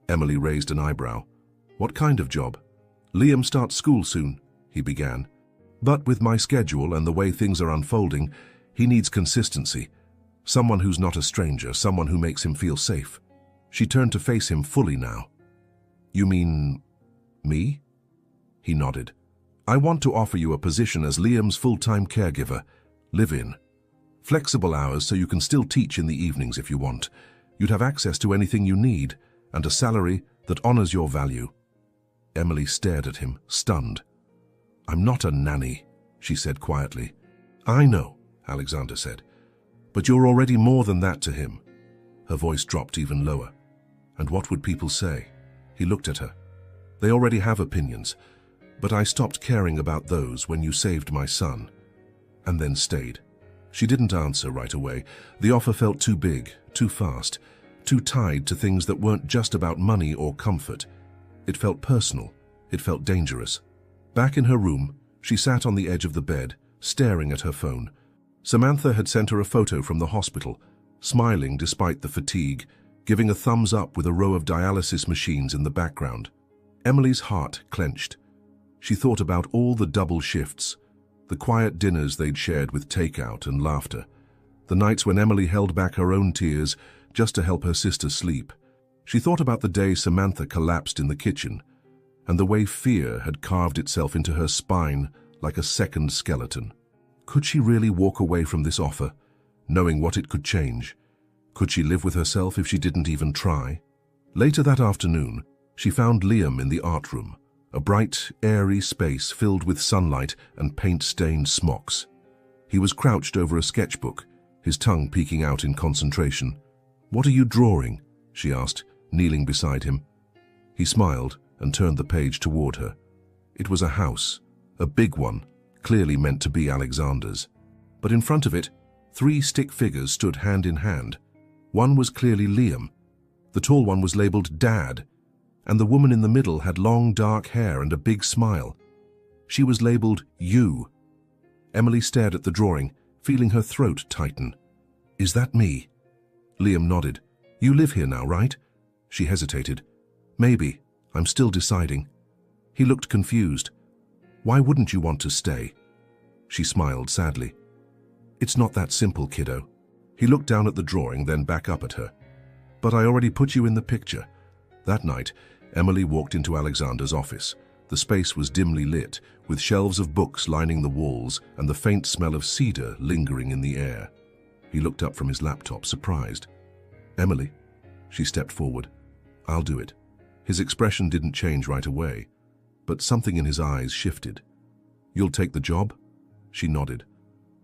Emily raised an eyebrow. "What kind of job?" "Liam starts school soon," he began. "But with my schedule and the way things are unfolding, he needs consistency. Someone who's not a stranger, someone who makes him feel safe. She turned to face him fully now. You mean me? He nodded. I want to offer you a position as Liam's full-time caregiver. Live-in. Flexible hours so you can still teach in the evenings if you want. You'd have access to anything you need, and a salary that honors your value. Emily stared at him, stunned. I'm not a nanny, she said quietly. I know, Alexander said. But you're already more than that to him. Her voice dropped even lower. And what would people say? He looked at her. They already have opinions, but I stopped caring about those when you saved my son. And then stayed. She didn't answer right away. The offer felt too big, too fast, too tied to things that weren't just about money or comfort. It felt personal. It felt dangerous. Back in her room, she sat on the edge of the bed, staring at her phone. Samantha had sent her a photo from the hospital, smiling despite the fatigue, giving a thumbs up with a row of dialysis machines in the background. Emily's heart clenched. She thought about all the double shifts, the quiet dinners they'd shared with takeout and laughter, the nights when Emily held back her own tears just to help her sister sleep. She thought about the day Samantha collapsed in the kitchen, and the way fear had carved itself into her spine like a second skeleton. Could she really walk away from this offer, knowing what it could change? Could she live with herself if she didn't even try? Later that afternoon, she found Liam in the art room, a bright, airy space filled with sunlight and paint-stained smocks. He was crouched over a sketchbook, his tongue peeking out in concentration. "What are you drawing?" she asked, kneeling beside him. He smiled and turned the page toward her. It was a house, a big one, clearly meant to be Alexander's. But in front of it, 3 stick figures stood hand in hand. One was clearly Liam. The tall one was labeled Dad, and the woman in the middle had long dark hair and a big smile. She was labeled You. Emily stared at the drawing, feeling her throat tighten. "Is that me?" Liam nodded. "You live here now, right?" She hesitated. "Maybe. I'm still deciding." He looked confused. "Why wouldn't you want to stay?" She smiled sadly. "It's not that simple, kiddo." He looked down at the drawing, then back up at her. "But I already put you in the picture." That night, Emily walked into Alexander's office. The space was dimly lit, with shelves of books lining the walls and the faint smell of cedar lingering in the air. He looked up from his laptop, surprised. "Emily?" She stepped forward. "I'll do it." His expression didn't change right away, but something in his eyes shifted. "You'll take the job?" She nodded.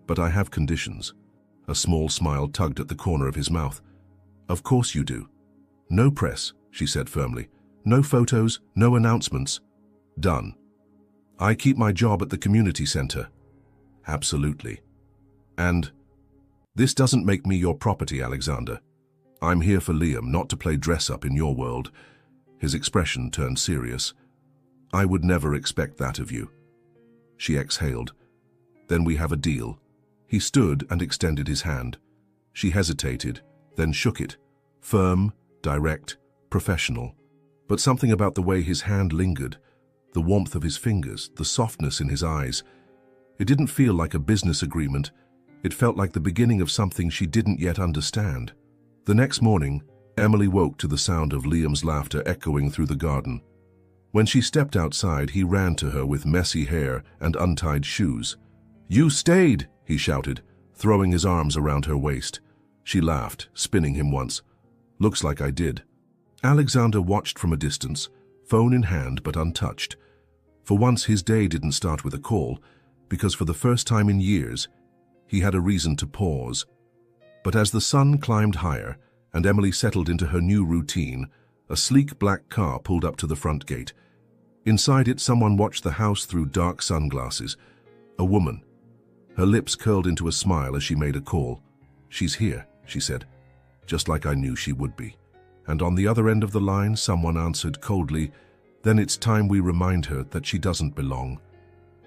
"But I have conditions." A small smile tugged at the corner of his mouth. "Of course you do." "No press," she said firmly. "No photos, no announcements. Done." "I keep my job at the community center." "Absolutely." "And this doesn't make me your property, Alexander. I'm here for Liam, not to play dress-up in your world." His expression turned serious. "I would never expect that of you." She exhaled. "Then we have a deal." He stood and extended his hand. She hesitated, then shook it. Firm, direct, professional. But something about the way his hand lingered, the warmth of his fingers, the softness in his eyes. It didn't feel like a business agreement. It felt like the beginning of something she didn't yet understand. The next morning, Emily woke to the sound of Liam's laughter echoing through the garden. When she stepped outside, he ran to her with messy hair and untied shoes. "You stayed!" he shouted, throwing his arms around her waist. She laughed, spinning him once. "Looks like I did." Alexander watched from a distance, phone in hand but untouched. For once his day didn't start with a call, because for the first time in years, he had a reason to pause. But as the sun climbed higher and Emily settled into her new routine, a sleek black car pulled up to the front gate. Inside it, someone watched the house through dark sunglasses. A woman. Her lips curled into a smile as she made a call. "She's here," she said, just like I knew she would be. And on the other end of the line, someone answered coldly, "Then it's time we remind her that she doesn't belong."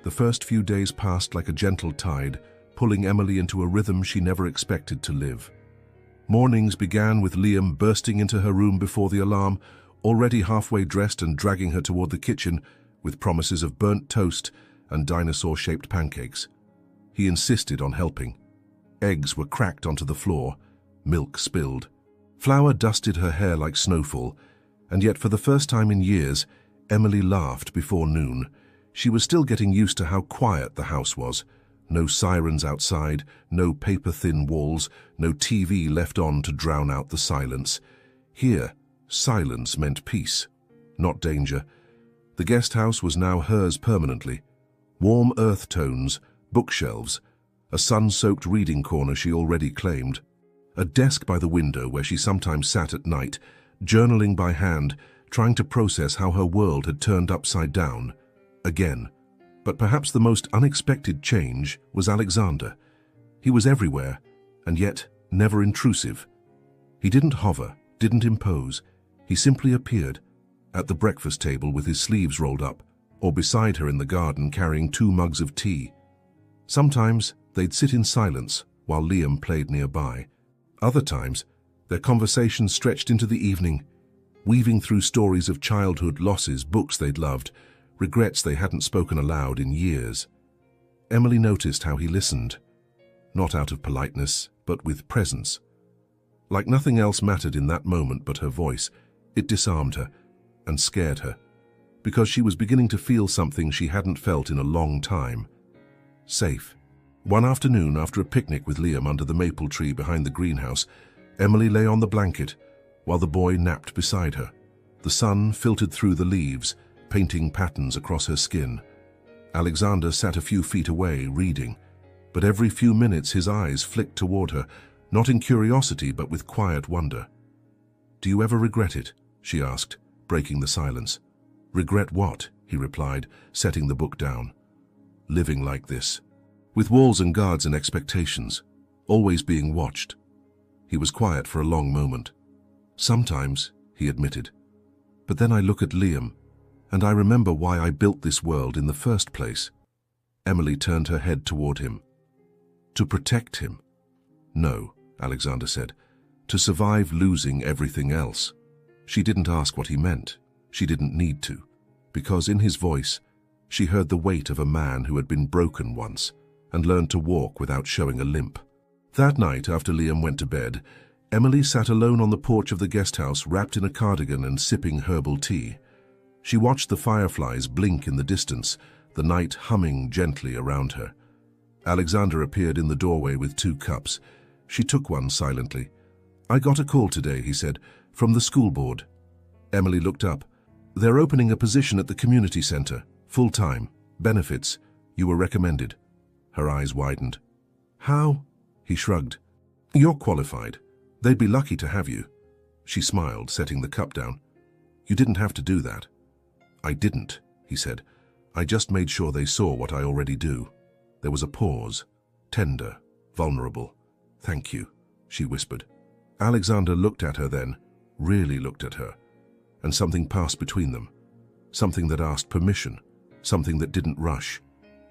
The first few days passed like a gentle tide, pulling Emily into a rhythm she never expected to live. Mornings began with Liam bursting into her room before the alarm, already halfway dressed and dragging her toward the kitchen with promises of burnt toast and dinosaur-shaped pancakes. He insisted on helping. Eggs were cracked onto the floor, milk spilled. Flour dusted her hair like snowfall, and yet for the first time in years, Emily laughed before noon. She was still getting used to how quiet the house was. No sirens outside, no paper-thin walls, no TV left on to drown out the silence. Here, silence meant peace, not danger. The guest house was now hers permanently. Warm earth tones, bookshelves, a sun-soaked reading corner she already claimed, a desk by the window where she sometimes sat at night, journaling by hand, trying to process how her world had turned upside down. Again. But perhaps the most unexpected change was Alexander. He was everywhere, and yet never intrusive. He didn't hover, didn't impose. He simply appeared, at the breakfast table with his sleeves rolled up, or beside her in the garden carrying 2 mugs of tea. Sometimes they'd sit in silence while Liam played nearby. Other times, their conversation stretched into the evening, weaving through stories of childhood losses, books they'd loved, regrets they hadn't spoken aloud in years. Emily noticed how he listened, not out of politeness, but with presence. Like nothing else mattered in that moment but her voice, it disarmed her and scared her, because she was beginning to feel something she hadn't felt in a long time. Safe. One afternoon, after a picnic with Liam under the maple tree behind the greenhouse, Emily lay on the blanket while the boy napped beside her. The sun filtered through the leaves, painting patterns across her skin. Alexander sat a few feet away, reading, but every few minutes his eyes flicked toward her, not in curiosity but with quiet wonder. "Do you ever regret it?" she asked, breaking the silence. "Regret what?" he replied, setting the book down. "Living like this, with walls and guards and expectations, always being watched." He was quiet for a long moment. "Sometimes," he admitted, "but then I look at Liam, and I remember why I built this world in the first place." Emily turned her head toward him. "To protect him?" "No," Alexander said. "To survive losing everything else." She didn't ask what he meant. She didn't need to, because in his voice, she heard the weight of a man who had been broken once and learned to walk without showing a limp. That night, after Liam went to bed, Emily sat alone on the porch of the guest house, wrapped in a cardigan and sipping herbal tea. She watched the fireflies blink in the distance, the night humming gently around her. Alexander appeared in the doorway with 2 cups. She took one silently. "I got a call today," he said, "from the school board." Emily looked up. "They're opening a position at the community center, full-time, benefits. You were recommended." Her eyes widened. "How?" He shrugged. "You're qualified. They'd be lucky to have you." She smiled, setting the cup down. "You didn't have to do that." "I didn't," he said. "I just made sure they saw what I already do." There was a pause, tender, vulnerable. "Thank you," she whispered. Alexander looked at her then, really looked at her, and something passed between them. Something that asked permission, something that didn't rush.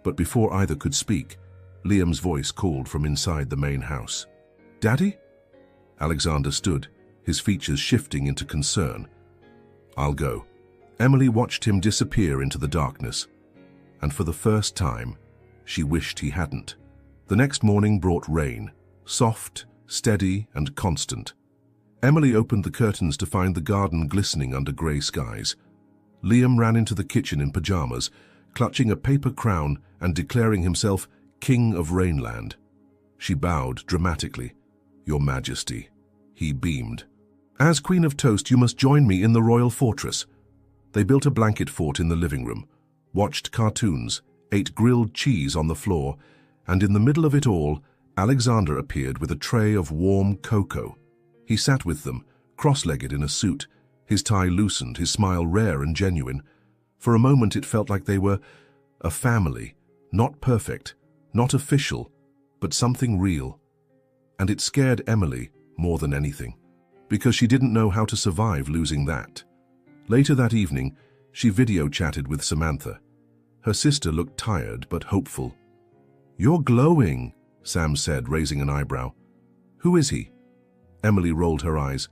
But before either could speak, Liam's voice called from inside the main house. "Daddy?" Alexander stood, his features shifting into concern. "I'll go." Emily watched him disappear into the darkness, and for the first time, she wished he hadn't. The next morning brought rain, soft, steady, and constant. Emily opened the curtains to find the garden glistening under grey skies. Liam ran into the kitchen in pajamas, clutching a paper crown and declaring himself King of Rainland. She bowed dramatically. "Your Majesty." He beamed. "As Queen of Toast, you must join me in the royal fortress." They built a blanket fort in the living room, watched cartoons, ate grilled cheese on the floor, and in the middle of it all, Alexander appeared with a tray of warm cocoa. He sat with them, cross-legged in a suit, his tie loosened, his smile rare and genuine. For a moment it felt like they were a family, not perfect, not official, but something real. And it scared Emily more than anything, because she didn't know how to survive losing that. Later that evening, she video-chatted with Samantha. Her sister looked tired but hopeful. "You're glowing," Sam said, raising an eyebrow. "Who is he?" Emily rolled her eyes.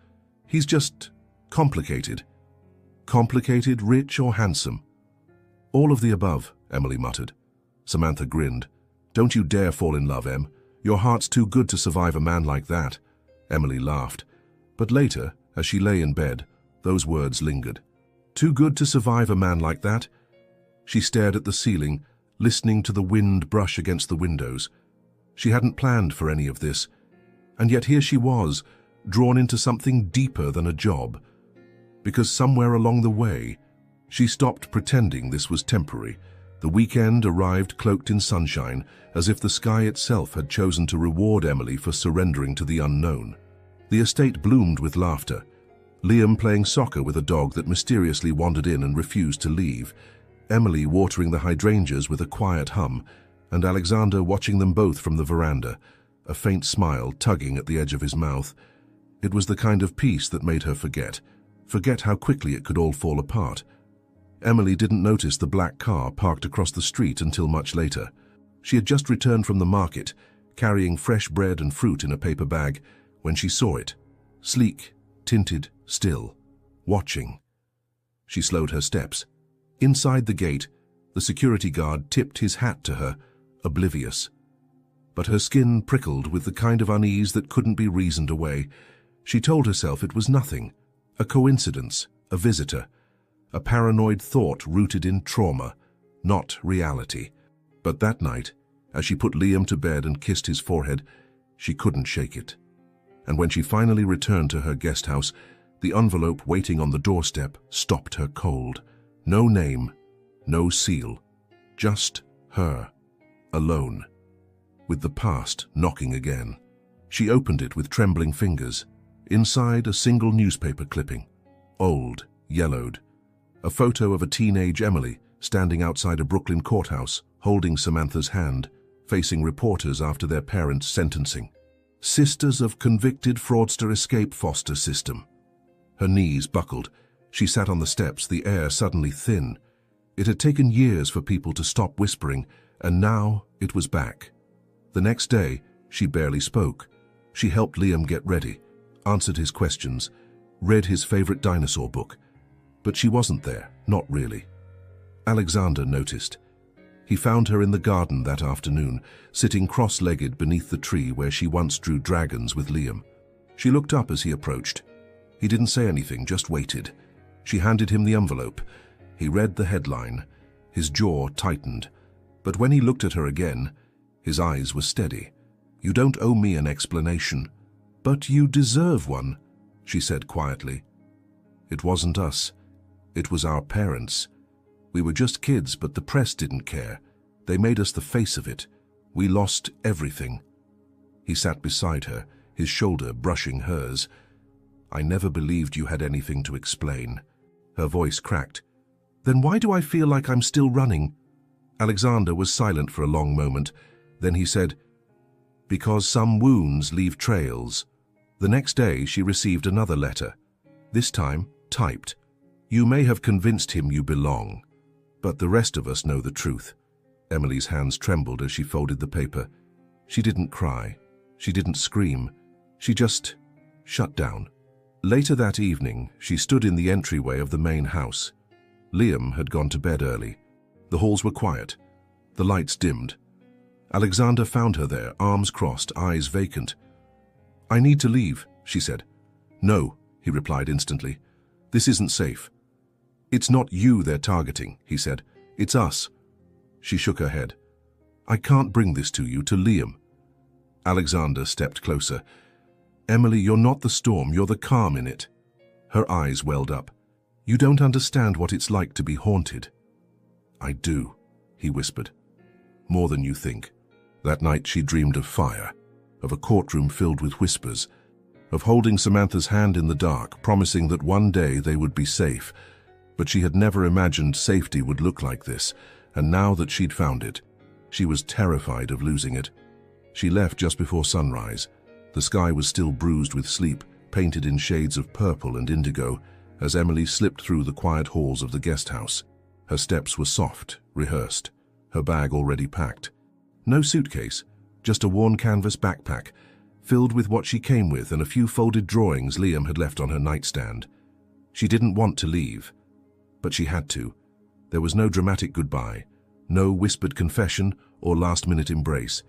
"He's just complicated." "Complicated, rich, or handsome?" "All of the above," Emily muttered. Samantha grinned. "Don't you dare fall in love, Em. Your heart's too good to survive a man like that. Emily laughed. But later, as she lay in bed, those words lingered. Too good to survive a man like that? She stared at the ceiling, listening to the wind brush against the windows. She hadn't planned for any of this, and yet here she was, drawn into something deeper than a job. Because somewhere along the way, she stopped pretending this was temporary. The weekend arrived cloaked in sunshine, as if the sky itself had chosen to reward Emily for surrendering to the unknown. The estate bloomed with laughter. Liam playing soccer with a dog that mysteriously wandered in and refused to leave, Emily watering the hydrangeas with a quiet hum, and Alexander watching them both from the veranda, a faint smile tugging at the edge of his mouth. It was the kind of peace that made her forget how quickly it could all fall apart. Emily didn't notice the black car parked across the street until much later. She had just returned from the market, carrying fresh bread and fruit in a paper bag, when she saw it, sleek, tinted, still, watching. She slowed her steps. Inside the gate, the security guard tipped his hat to her, oblivious. But her skin prickled with the kind of unease that couldn't be reasoned away. She told herself it was nothing, a coincidence, a visitor, a paranoid thought rooted in trauma, not reality. But that night, as she put Liam to bed and kissed his forehead, she couldn't shake it. And when she finally returned to her guest house, the envelope waiting on the doorstep stopped her cold. No name, no seal, just her, alone, with the past knocking again. She opened it with trembling fingers. Inside, a single newspaper clipping, old, yellowed. A photo of a teenage Emily standing outside a Brooklyn courthouse, holding Samantha's hand, facing reporters after their parents' sentencing. Sisters of convicted fraudster escape foster system. Her knees buckled. She sat on the steps, the air suddenly thin. It had taken years for people to stop whispering, and now it was back. The next day, she barely spoke. She helped Liam get ready, answered his questions, read his favorite dinosaur book. But she wasn't there, not really. Alexander noticed. He found her in the garden that afternoon, sitting cross-legged beneath the tree where she once drew dragons with Liam. She looked up as he approached. He didn't say anything, just waited. She handed him the envelope. He read the headline. His jaw tightened. But when he looked at her again, his eyes were steady. "You don't owe me an explanation." "But you deserve one," she said quietly. "It wasn't us. It was our parents. We were just kids, but the press didn't care. They made us the face of it. We lost everything." He sat beside her, his shoulder brushing hers. "I never believed you had anything to explain." Her voice cracked. "Then why do I feel like I'm still running?" Alexander was silent for a long moment. Then he said, "Because some wounds leave trails." The next day she received another letter, this time typed. "You may have convinced him you belong, but the rest of us know the truth." Emily's hands trembled as she folded the paper. She didn't cry. She didn't scream. She just shut down. Later that evening, she stood in the entryway of the main house. Liam had gone to bed early. The halls were quiet. The lights dimmed. Alexander found her there, arms crossed, eyes vacant. "I need to leave," she said. "No," he replied instantly. "This isn't safe." "It's not you they're targeting," he said. "It's us." She shook her head. "I can't bring this to you, to Liam." Alexander stepped closer. "Emily, you're not the storm, you're the calm in it." Her eyes welled up. "You don't understand what it's like to be haunted." "I do," he whispered. "More than you think." That night she dreamed of fire, of a courtroom filled with whispers, of holding Samantha's hand in the dark, promising that one day they would be safe. But she had never imagined safety would look like this, and now that she'd found it, she was terrified of losing it. She left just before sunrise. The sky was still bruised with sleep, painted in shades of purple and indigo, as Emily slipped through the quiet halls of the guest house. Her steps were soft, rehearsed, her bag already packed. No suitcase, just a worn canvas backpack, filled with what she came with and a few folded drawings Liam had left on her nightstand. She didn't want to leave, but she had to. There was no dramatic goodbye, no whispered confession or last-minute embrace.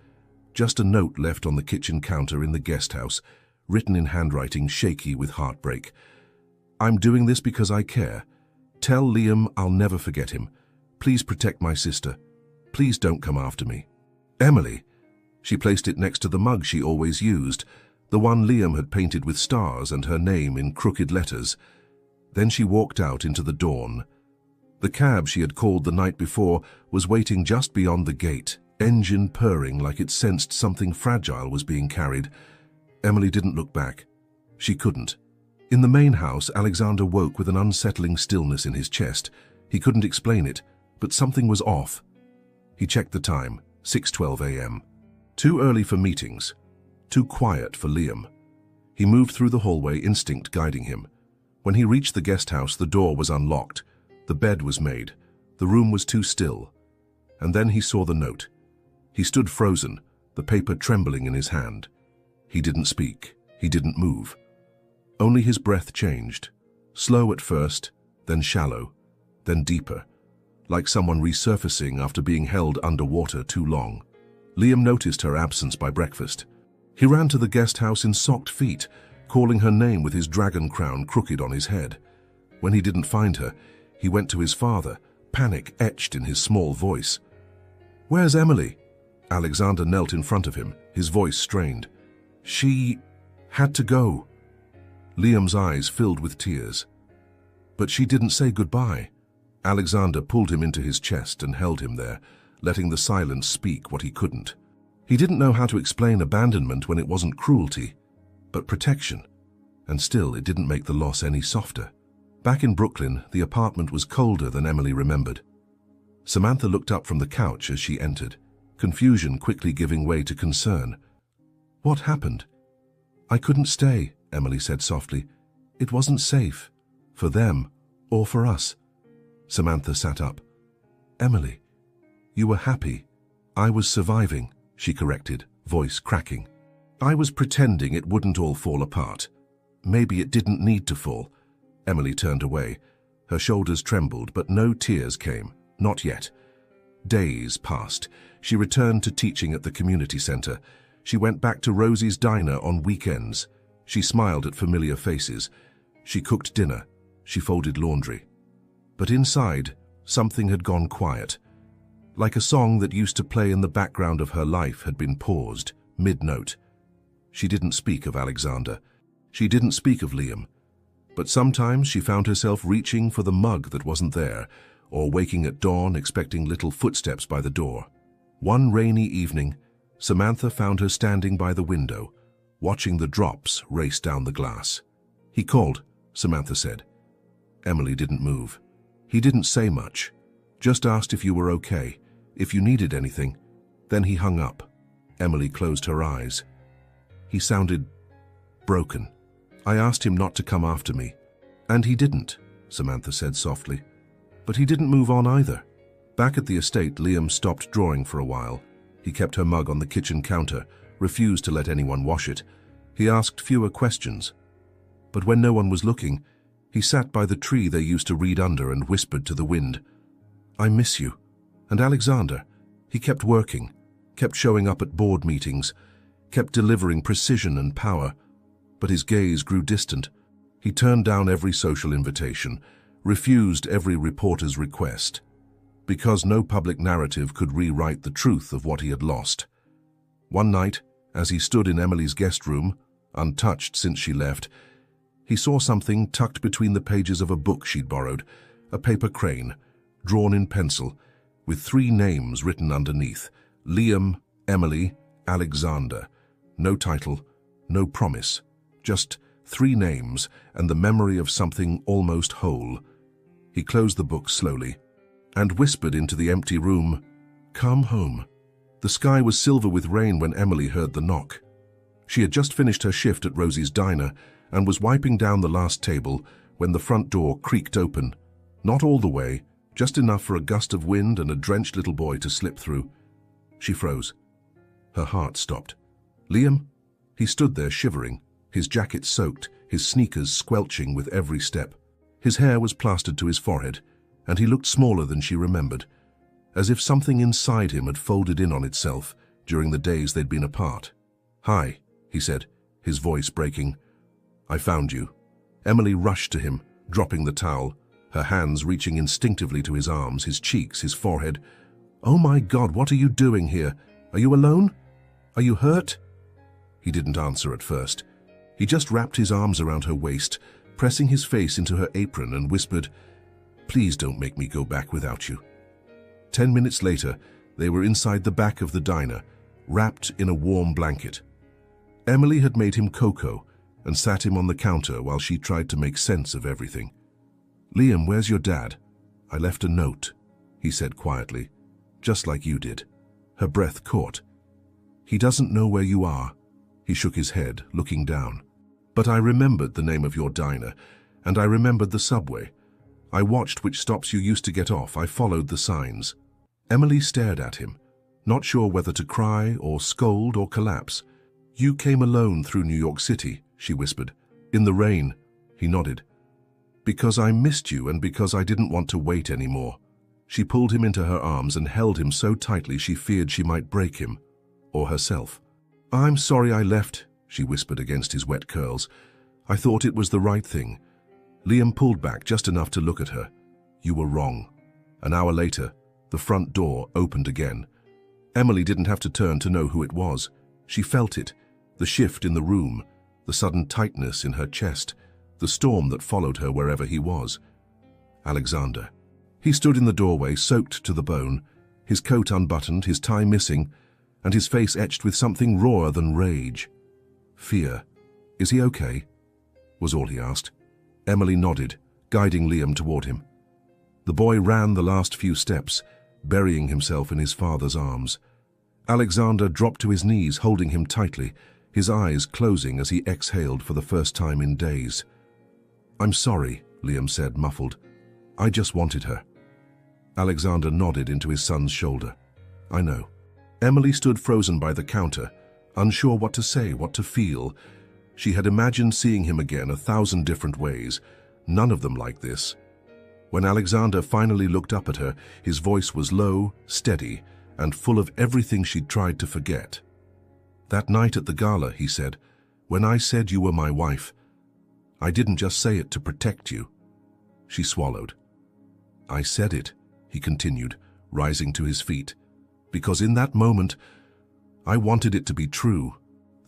Just a note left on the kitchen counter in the guest house, written in handwriting shaky with heartbreak. "I'm doing this because I care. Tell Liam I'll never forget him. Please protect my sister. Please don't come after me. Emily." She placed it next to the mug she always used, the one Liam had painted with stars and her name in crooked letters. Then she walked out into the dawn. The cab she had called the night before was waiting just beyond the gate, engine purring like it sensed something fragile was being carried. Emily didn't look back. She couldn't. In the main house, Alexander woke with an unsettling stillness in his chest. He couldn't explain it, but something was off. He checked the time, 6:12 a.m. Too early for meetings, too quiet for Liam. He moved through the hallway, instinct guiding him. When he reached the guest house, the door was unlocked. The bed was made. The room was too still. And then he saw the note. He stood frozen, the paper trembling in his hand. He didn't speak. He didn't move. Only his breath changed. Slow at first, then shallow, then deeper, like someone resurfacing after being held underwater too long. Liam noticed her absence by breakfast. He ran to the guest house in socked feet, calling her name with his dragon crown crooked on his head. When he didn't find her, he went to his father, panic etched in his small voice. "Where's Emily?" Alexander knelt in front of him, his voice strained. "She had to go." Liam's eyes filled with tears. "But she didn't say goodbye." Alexander pulled him into his chest and held him there, letting the silence speak what he couldn't. He didn't know how to explain abandonment when it wasn't cruelty, but protection. And still, it didn't make the loss any softer. Back in Brooklyn, the apartment was colder than Emily remembered. Samantha looked up from the couch as she entered, confusion quickly giving way to concern. "What happened?" "I couldn't stay," Emily said softly. "It wasn't safe, for them or for us." Samantha sat up. "Emily, you were happy. I was surviving," she corrected, voice cracking. "I was pretending it wouldn't all fall apart. Maybe it didn't need to fall." Emily turned away. Her shoulders trembled, but no tears came. Not yet. Days passed. She returned to teaching at the community center. She went back to Rosie's diner on weekends. She smiled at familiar faces. She cooked dinner. She folded laundry. But inside, something had gone quiet. Like a song that used to play in the background of her life had been paused, mid-note. She didn't speak of Alexander. She didn't speak of Liam. But sometimes she found herself reaching for the mug that wasn't there, or waking at dawn expecting little footsteps by the door. One rainy evening, Samantha found her standing by the window, watching the drops race down the glass. "He called," Samantha said. Emily didn't move. He didn't say much, just asked if you were okay, if you needed anything. Then he hung up. Emily closed her eyes. He sounded broken. "I asked him not to come after me, and he didn't," Samantha said softly. But he didn't move on either. Back at the estate, Liam stopped drawing for a while. He kept her mug on the kitchen counter, refused to let anyone wash it. He asked fewer questions. But when no one was looking, he sat by the tree they used to read under and whispered to the wind. "I miss you." And Alexander, he kept working, kept showing up at board meetings, kept delivering precision and power. But his gaze grew distant. He turned down every social invitation, refused every reporter's request, because no public narrative could rewrite the truth of what he had lost. One night, as he stood in Emily's guest room, untouched since she left, he saw something tucked between the pages of a book she'd borrowed, a paper crane, drawn in pencil, with 3 names written underneath: Liam, Emily, Alexander. No title, no promise, just 3 names and the memory of something almost whole. He closed the book slowly and whispered into the empty room, "Come home." The sky was silver with rain when Emily heard the knock. She had just finished her shift at Rosie's diner and was wiping down the last table when the front door creaked open. Not all the way, just enough for a gust of wind and a drenched little boy to slip through. She froze. Her heart stopped. Liam? He stood there shivering, his jacket soaked, his sneakers squelching with every step. His hair was plastered to his forehead, and he looked smaller than she remembered, as if something inside him had folded in on itself, during the days they'd been apart. "Hi," he said, his voice breaking. "I found you." Emily rushed to him, dropping the towel, her hands reaching instinctively to his arms, his cheeks, his forehead. "Oh my God, what are you doing here? Are you alone? Are you hurt?" He didn't answer at first. He just wrapped his arms around her waist, pressing his face into her apron, and whispered, "Please don't make me go back without you." 10 minutes later, they were inside the back of the diner, wrapped in a warm blanket. Emily had made him cocoa and sat him on the counter while she tried to make sense of everything. "Liam, where's your dad?" "I left a note," he said quietly, "just like you did." Her breath caught. "He doesn't know where you are." He shook his head, looking down. "But I remembered the name of your diner, and I remembered the subway. I watched which stops you used to get off. I followed the signs." Emily stared at him, not sure whether to cry or scold or collapse. "You came alone through New York City," she whispered. "In the rain." He nodded. "Because I missed you and because I didn't want to wait anymore." She pulled him into her arms and held him so tightly she feared she might break him, or herself. "I'm sorry I left," she whispered against his wet curls. "I thought it was the right thing." Liam pulled back just enough to look at her. "You were wrong." An hour later, the front door opened again. Emily didn't have to turn to know who it was. She felt it, the shift in the room, the sudden tightness in her chest, the storm that followed her wherever he was. Alexander. He stood in the doorway, soaked to the bone, his coat unbuttoned, his tie missing, and his face etched with something rawer than rage. Fear. "Is he okay?" was all he asked. Emily nodded, guiding Liam toward him. The boy ran the last few steps, burying himself in his father's arms. Alexander dropped to his knees, holding him tightly, his eyes closing as he exhaled for the first time in days. "I'm sorry," Liam said, muffled. "I just wanted her." Alexander nodded into his son's shoulder. "I know." Emily stood frozen by the counter, unsure what to say, what to feel. She had imagined seeing him again 1,000 different ways, none of them like this. When Alexander finally looked up at her, his voice was low, steady, and full of everything she'd tried to forget. "That night at the gala," he said, "when I said you were my wife, I didn't just say it to protect you." She swallowed. "I said it," he continued, rising to his feet, "because in that moment, I wanted it to be true."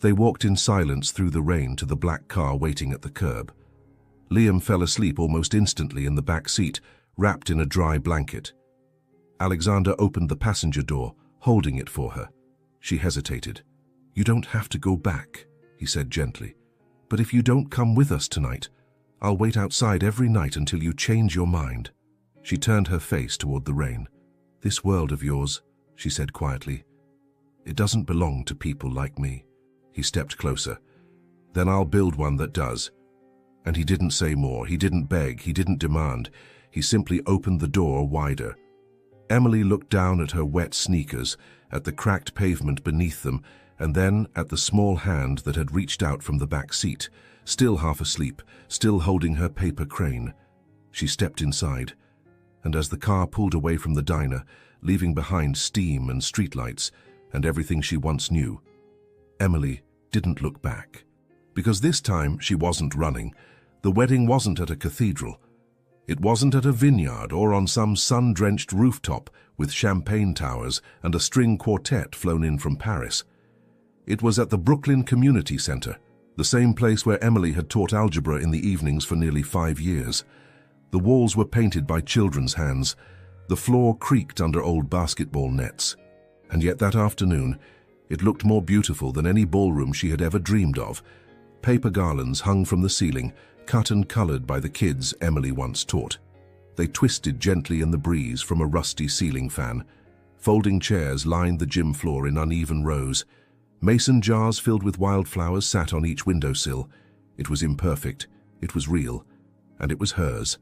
They walked in silence through the rain to the black car waiting at the curb. Liam fell asleep almost instantly in the back seat, wrapped in a dry blanket. Alexander opened the passenger door, holding it for her. She hesitated. "You don't have to go back," he said gently. "But if you don't come with us tonight, I'll wait outside every night until you change your mind." She turned her face toward the rain. "This world of yours," she said quietly, "it doesn't belong to people like me." He stepped closer. "Then I'll build one that does." And he didn't say more, he didn't beg, he didn't demand. He simply opened the door wider. Emily looked down at her wet sneakers, at the cracked pavement beneath them, and then at the small hand that had reached out from the back seat, still half asleep, still holding her paper crane. She stepped inside, and as the car pulled away from the diner, leaving behind steam and streetlights and everything she once knew, Emily didn't look back. Because this time she wasn't running. The wedding wasn't at a cathedral. It wasn't at a vineyard or on some sun-drenched rooftop with champagne towers and a string quartet flown in from Paris. It was at the Brooklyn Community Center, the same place where Emily had taught algebra in the evenings for nearly 5 years. The walls were painted by children's hands. The floor creaked under old basketball nets. And yet that afternoon, it looked more beautiful than any ballroom she had ever dreamed of. Paper garlands hung from the ceiling, cut and colored by the kids Emily once taught. They twisted gently in the breeze from a rusty ceiling fan. Folding chairs lined the gym floor in uneven rows. Mason jars filled with wildflowers sat on each windowsill. It was imperfect, it was real, and it was hers.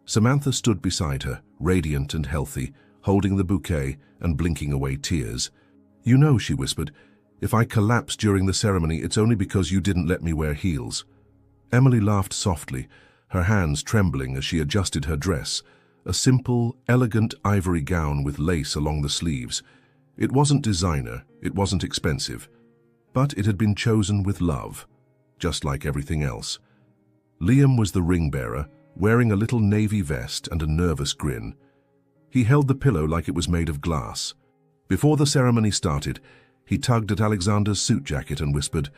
Samantha stood beside her, radiant and healthy, holding the bouquet and blinking away tears. "You know," she whispered, "if I collapse during the ceremony, it's only because you didn't let me wear heels." Emily laughed softly, her hands trembling as she adjusted her dress, a simple, elegant ivory gown with lace along the sleeves. It wasn't designer, it wasn't expensive, but it had been chosen with love, just like everything else. Liam was the ring bearer, wearing a little navy vest and a nervous grin. He held the pillow like it was made of glass. Before the ceremony started, he tugged at Alexander's suit jacket and whispered,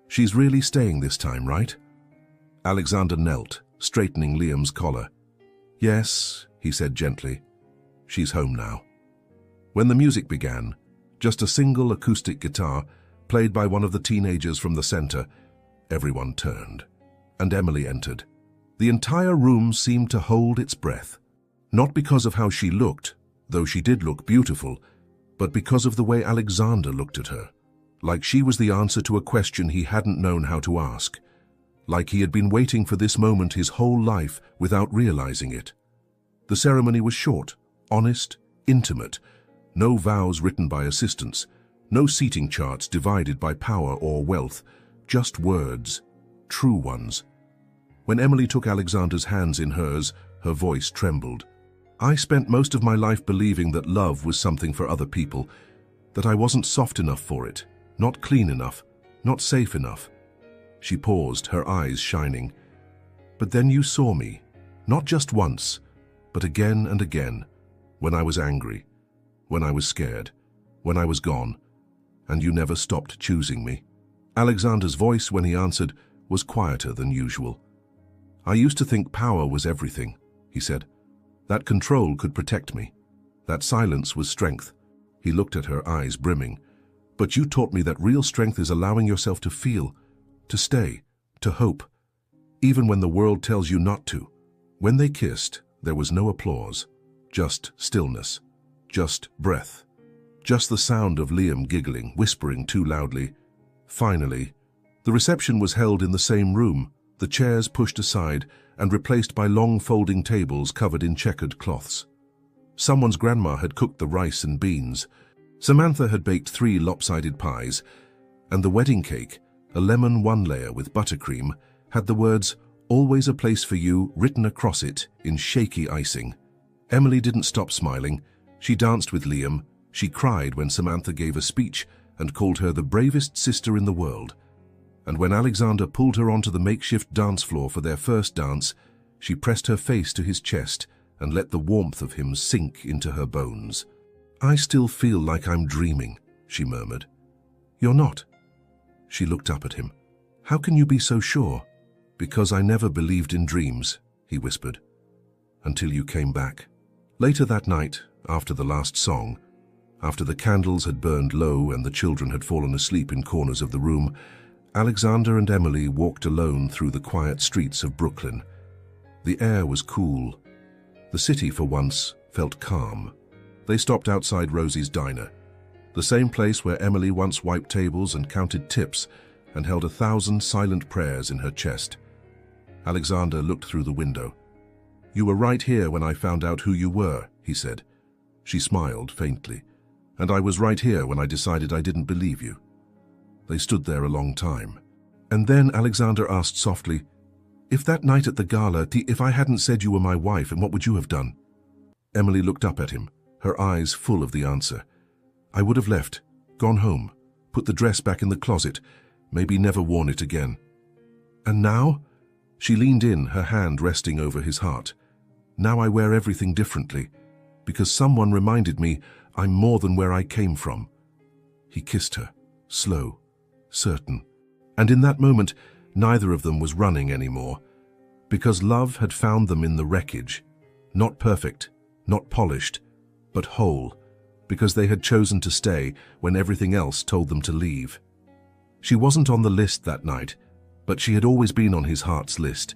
"She's really staying this time, right?" Alexander knelt, straightening Liam's collar. "Yes," he said gently. "She's home now." When the music began, just a single acoustic guitar, played by one of the teenagers from the center, everyone turned, and Emily entered. The entire room seemed to hold its breath, not because of how she looked, though she did look beautiful, but because of the way Alexander looked at her, like she was the answer to a question he hadn't known how to ask, like he had been waiting for this moment his whole life without realizing it. The ceremony was short, honest, intimate, no vows written by assistants, no seating charts divided by power or wealth, just words, true ones. When Emily took Alexander's hands in hers, her voice trembled. "I spent most of my life believing that love was something for other people, that I wasn't soft enough for it, not clean enough, not safe enough." She paused, her eyes shining. "But then you saw me, not just once, but again and again, when I was angry, when I was scared, when I was gone, and you never stopped choosing me." Alexander's voice, when he answered, was quieter than usual. "I used to think power was everything," he said. "That control could protect me. That silence was strength." He looked at her, eyes brimming. "But you taught me that real strength is allowing yourself to feel, to stay, to hope, even when the world tells you not to." When they kissed, there was no applause, just stillness, just breath, just the sound of Liam giggling, whispering too loudly. Finally, the reception was held in the same room, the chairs pushed aside and replaced by long folding tables covered in checkered cloths. Someone's grandma had cooked the rice and beans. Samantha had baked 3 lopsided pies, and the wedding cake, a lemon one-layer with buttercream, had the words, "Always a place for you," written across it in shaky icing. Emily didn't stop smiling. She danced with Liam. She cried when Samantha gave a speech and called her the bravest sister in the world. And when Alexander pulled her onto the makeshift dance floor for their first dance, she pressed her face to his chest and let the warmth of him sink into her bones. "I still feel like I'm dreaming," she murmured. "You're not." She looked up at him. "How can you be so sure?" "Because I never believed in dreams," he whispered, "until you came back." Later that night, after the last song, after the candles had burned low and the children had fallen asleep in corners of the room, Alexander and Emily walked alone through the quiet streets of Brooklyn. The air was cool. The city, for once, felt calm. They stopped outside Rosie's diner, the same place where Emily once wiped tables and counted tips and held 1,000 silent prayers in her chest. Alexander looked through the window. "You were right here when I found out who you were," he said. She smiled faintly. "And I was right here when I decided I didn't believe you." They stood there a long time. And then Alexander asked softly, "If that night at the gala, if I hadn't said you were my wife, and what would you have done?" Emily looked up at him, her eyes full of the answer. "I would have left, gone home, put the dress back in the closet, maybe never worn it again." "And now?" She leaned in, her hand resting over his heart. "Now I wear everything differently, because someone reminded me I'm more than where I came from." He kissed her, slow, certain. And in that moment, neither of them was running anymore, because love had found them in the wreckage, not perfect, not polished, but whole, because they had chosen to stay when everything else told them to leave. She wasn't on the list that night, but she had always been on his heart's list,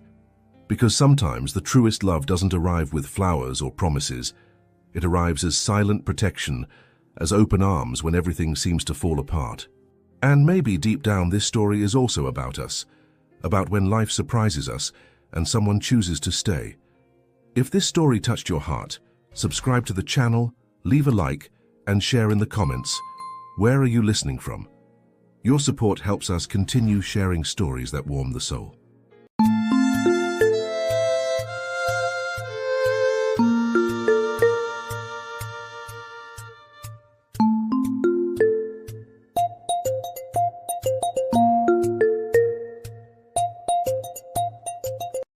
because sometimes the truest love doesn't arrive with flowers or promises. It arrives as silent protection, as open arms when everything seems to fall apart. And maybe deep down this story is also about us, about when life surprises us and someone chooses to stay. If this story touched your heart, subscribe to the channel, leave a like, and share in the comments. Where are you listening from? Your support helps us continue sharing stories that warm the soul.